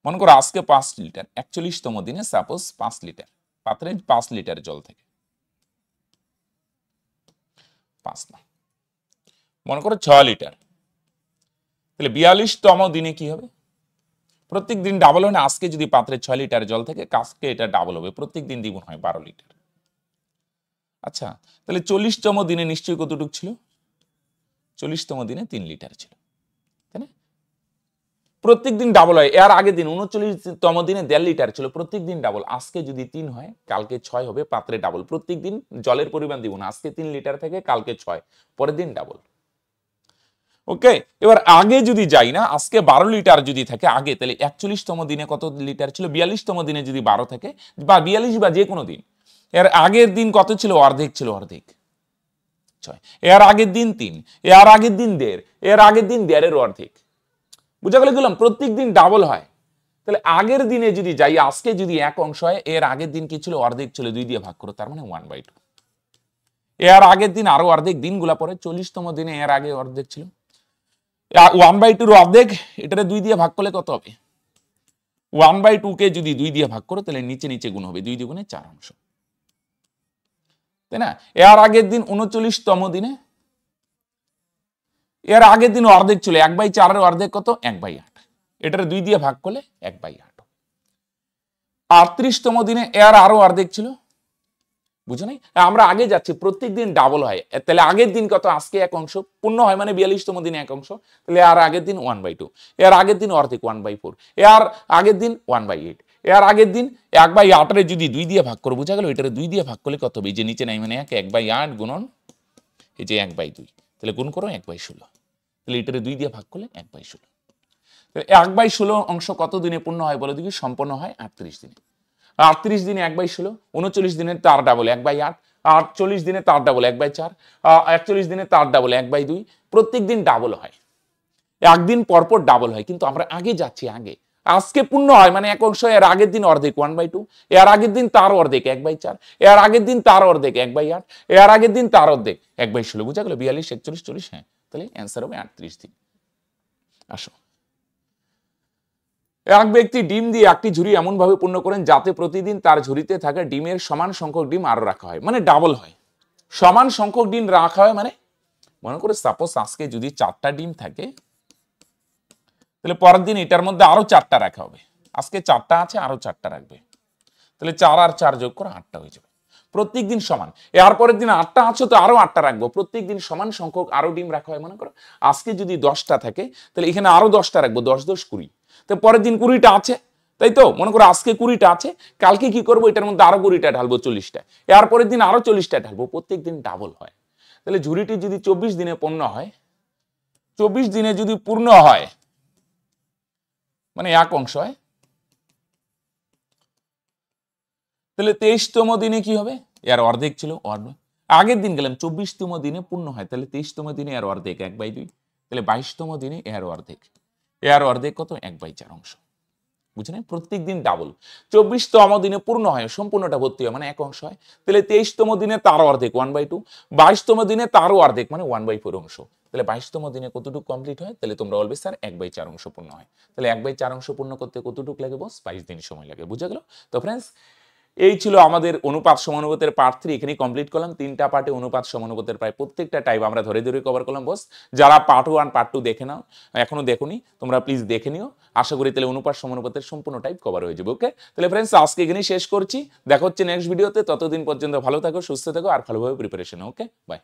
মনে করো আজকে 5 লিটার, 41তম দিনে সাপোজ 5 লিটার পাত্রে 5 লিটার জল থেকে 5 না, মনে করো 6 লিটার, তাহলে 42তম দিনে কি হবে? প্রত্যেক দিন ডাবল হয় না? আজকে যদি পাত্রে 6 লিটার জল থেকে, কাজকে এটা ডাবল হবে, প্রত্যেক দিন দ্বিগুণ হয় 12 লিটার। আচ্ছা, তাহলে 40তম দিনে নিশ্চয়ই কতটুকু ছিল? 40তম দিনে 3 লিটার ছিল, তাই না? প্রত্যেক দিন ডাবল হয়। এর আগের দিন 39তম দিনে 1.5 লিটার ছিল, প্রত্যেক দিন ডাবল। আজকে যদি 3 হয় কালকে 6 হবে, পাত্রে ডাবল। প্রত্যেক দিন জলের পরিমাণ দ্বিগুণ, আজকে 3 লিটার থেকে কালকে 6, পরের দিন ডাবল। ওকে, এবার আগে যদি যাই না, আজকে 12 লিটার যদি থাকে আগে, তাহলে 41তম দিনে কত লিটার ছিল? 42তম দিনে যদি 12 থাকে বা 42 বা যে কোনো দিন, এর আগের দিন কত ছিল? অর্ধেক ছিল, অর্ধেক 6, এর আগের দিন 3, এর আগের দিন 1.5, এর আগের দিন 1.5 এর অর্ধেক। বুঝা গেল? গেলাম, প্রত্যেক দিন ডাবল হয়। তাহলে আগের দিনে যদি যাই, আজকে যদি 1 অংশ হয়, এর আগের দিন কি ছিল? অর্ধেক ছিল, 2 দিয়ে ভাগ করো, তার মানে 1/2। এর আগের দিন আরো অর্ধেক, দিনগুলা পরে 40তম দিনে এর আগে অর্ধেক ছিল, 1/2 অর্ধেক, এটারে 2 দিয়ে ভাগ করলে কত হবে? 1/2 কে যদি 2 দিয়ে ভাগ করো তাহলে নিচে নিচে গুণ হবে, 2 2 4 অংশ, তাই না? এর আগের দিন 39তম দিনে, এর আগের দিন অর্ধেক ছিল, 1/4 এর অর্ধেক কত? 1/8, এটারে 2 দিয়ে ভাগ করলে 1/8। 38তম দিনে এর আরো অর্ধেক ছিল, বুঝো নাই? আমরা আগে যাচ্ছি, প্রত্যেক দিন ডাবল হয়, তাহলে আগের দিন কত? আজকে 1 অংশ পূর্ণ হয় মানে 42তম দিনে 1 অংশ, তাহলে আর আগের দিন 1/2, এর আগের দিন অর্ধেক 1/4, এর আগের দিন 1/8, এর আগের দিন 1/8 এর যদি 2 দিয়ে ভাগ করো, বুঝা গেল? এটারে 2 দিয়ে ভাগ করলে কত হবে? এই যে নিচে নাই মানে 1/8 গুণন এই যে 1/2, তাহলে গুণ করো 1/16, তাহলে এটারে 2 দিয়ে ভাগ করলে 1/16। 1/16 অংশ কত দিনে পূর্ণ হয় বলো দেখি? সম্পন্ন হয় 38 দিনে। 38 দিনে 1/16, 39 দিনে তার ডাবল 1/8, 48 দিনে তার ডাবল 1/4, 41 দিনে তার ডাবল 1/2, প্রত্যেক দিন ডাবল হয়, একদিন পরপর ডাবল হয়, কিন্তু আমরা আগে যাচ্ছি, আগে। আজকে পূর্ণ হয় মানে 1 অংশ, এর আগের দিন অর্ধেক 1/2, এর আগের দিন তার অর্ধেক 1/4, এর আগের দিন তার অর্ধেক 1/8, এর আগের দিন তার অর্ধেক 1/16, বুঝা গেল? 42 41 40, হ্যাঁ, তাহলে অ্যান্সার হবে 38 দিন। আসো, এক ব্যক্তি ডিম দিয়ে একটি ঝুড়ি এমন ভাবে পূর্ণ করেন যাতে প্রতিদিন তার ঝুড়িতে থাকা ডিমের সমান সংখ্যক ডিম আরো রাখা হয়, মানে ডাবল হয়। সমান সংখ্যক ডিম রাখা হয় মানে, মনে করে সাপোজ আজকে যদি 4টা ডিম থাকে, তাহলে পরের দিন এটার মধ্যে আরো 4টা রাখা হবে। আজকে 4টা আছে, আরো 4টা রাখবে, তাহলে 4 আর 4 যোগ করে 8টা হয়ে যাবে। প্রত্যেক দিন সমান। এর পরের দিন 8টা আছে তো আরো 8টা রাখবো, প্রত্যেক দিন সমান সংখ্যক আরো ডিম রাখা হয়। মনে করো আজকে যদি 10টা থাকে তাহলে এখানে আরো 10টা রাখবো, 10 10 20, তো পরের দিন 20টা আছে, তাই তো? মনে করো আজকে 20টা আছে, কালকে কি করবো, এটার মধ্যে আরো 20টা ঢালবো, 40টা, এরপরের দিন আরো 40টা ঢালবো, প্রত্যেক দিন ডাবল হয়। তাহলে ঝুড়িটি যদি 24 দিনে পূর্ণ হয়, 24 দিনে যদি পূর্ণ হয়, মানে 1 অংশ হয়, তাহলে 23তম দিনে কি হবে, এর অর্ধেক ছিল, আগের দিন গেলাম 24তম দিনে পূর্ণ হয়, তাহলে 23তম দিনে এর অর্ধেক 1/2, তাহলে 22তম দিনে এর অর্ধেক, এর অর্ধেক কত, 1/4 অংশ। বুঝলেন? প্রত্যেক দিন ডাবল। 24তম দিনে পূর্ণ হয়, সম্পূর্ণটা ভর্তি হয়, মানে 1 অংশ হয়, তাহলে 23তম দিনে তার অর্ধেক 1/2, 22তম দিনে তারও অর্ধেক, মানে 1/4 অংশ। তাহলে 22তম দিনে কতটুকু কমপ্লিট হয়, তাহলে তোমরা বলবে স্যার 1/4 অংশ পূর্ণ হয়। তাহলে 1/4 অংশ পূর্ণ করতে কতটুকু লাগে বস, 22 দিন সময় লাগে। বুঝা গেল? তো ফ্রেন্ডস, এই ছিল আমাদের অনুপাত সমানুপাতের পার্ট 3, এখানে কমপ্লিট করলাম। 3টা পার্টে অনুপাত সমানুপাতের প্রায় প্রত্যেকটা টাইপ আমরা ধরে ধরে কভার করলাম বস। যারা পার্ট 1 পার্ট 2 দেখে নাও, এখনো দেখোনি, তোমরা প্লিজ দেখে নিও। আশা করি তাহলে অনুপাত সমানুপাতের সম্পূর্ণ টাইপ কভার হয়ে যাবে। ওকে, তাহলে ফ্রেন্ডস আজকে এখানেই শেষ করছি, দেখা হচ্ছে নেক্সট ভিডিওতে। ততদিন পর্যন্ত ভালো থাকো, সুস্থ থাকো আর ভালোভাবে প্রিপারেশন। Okay, by.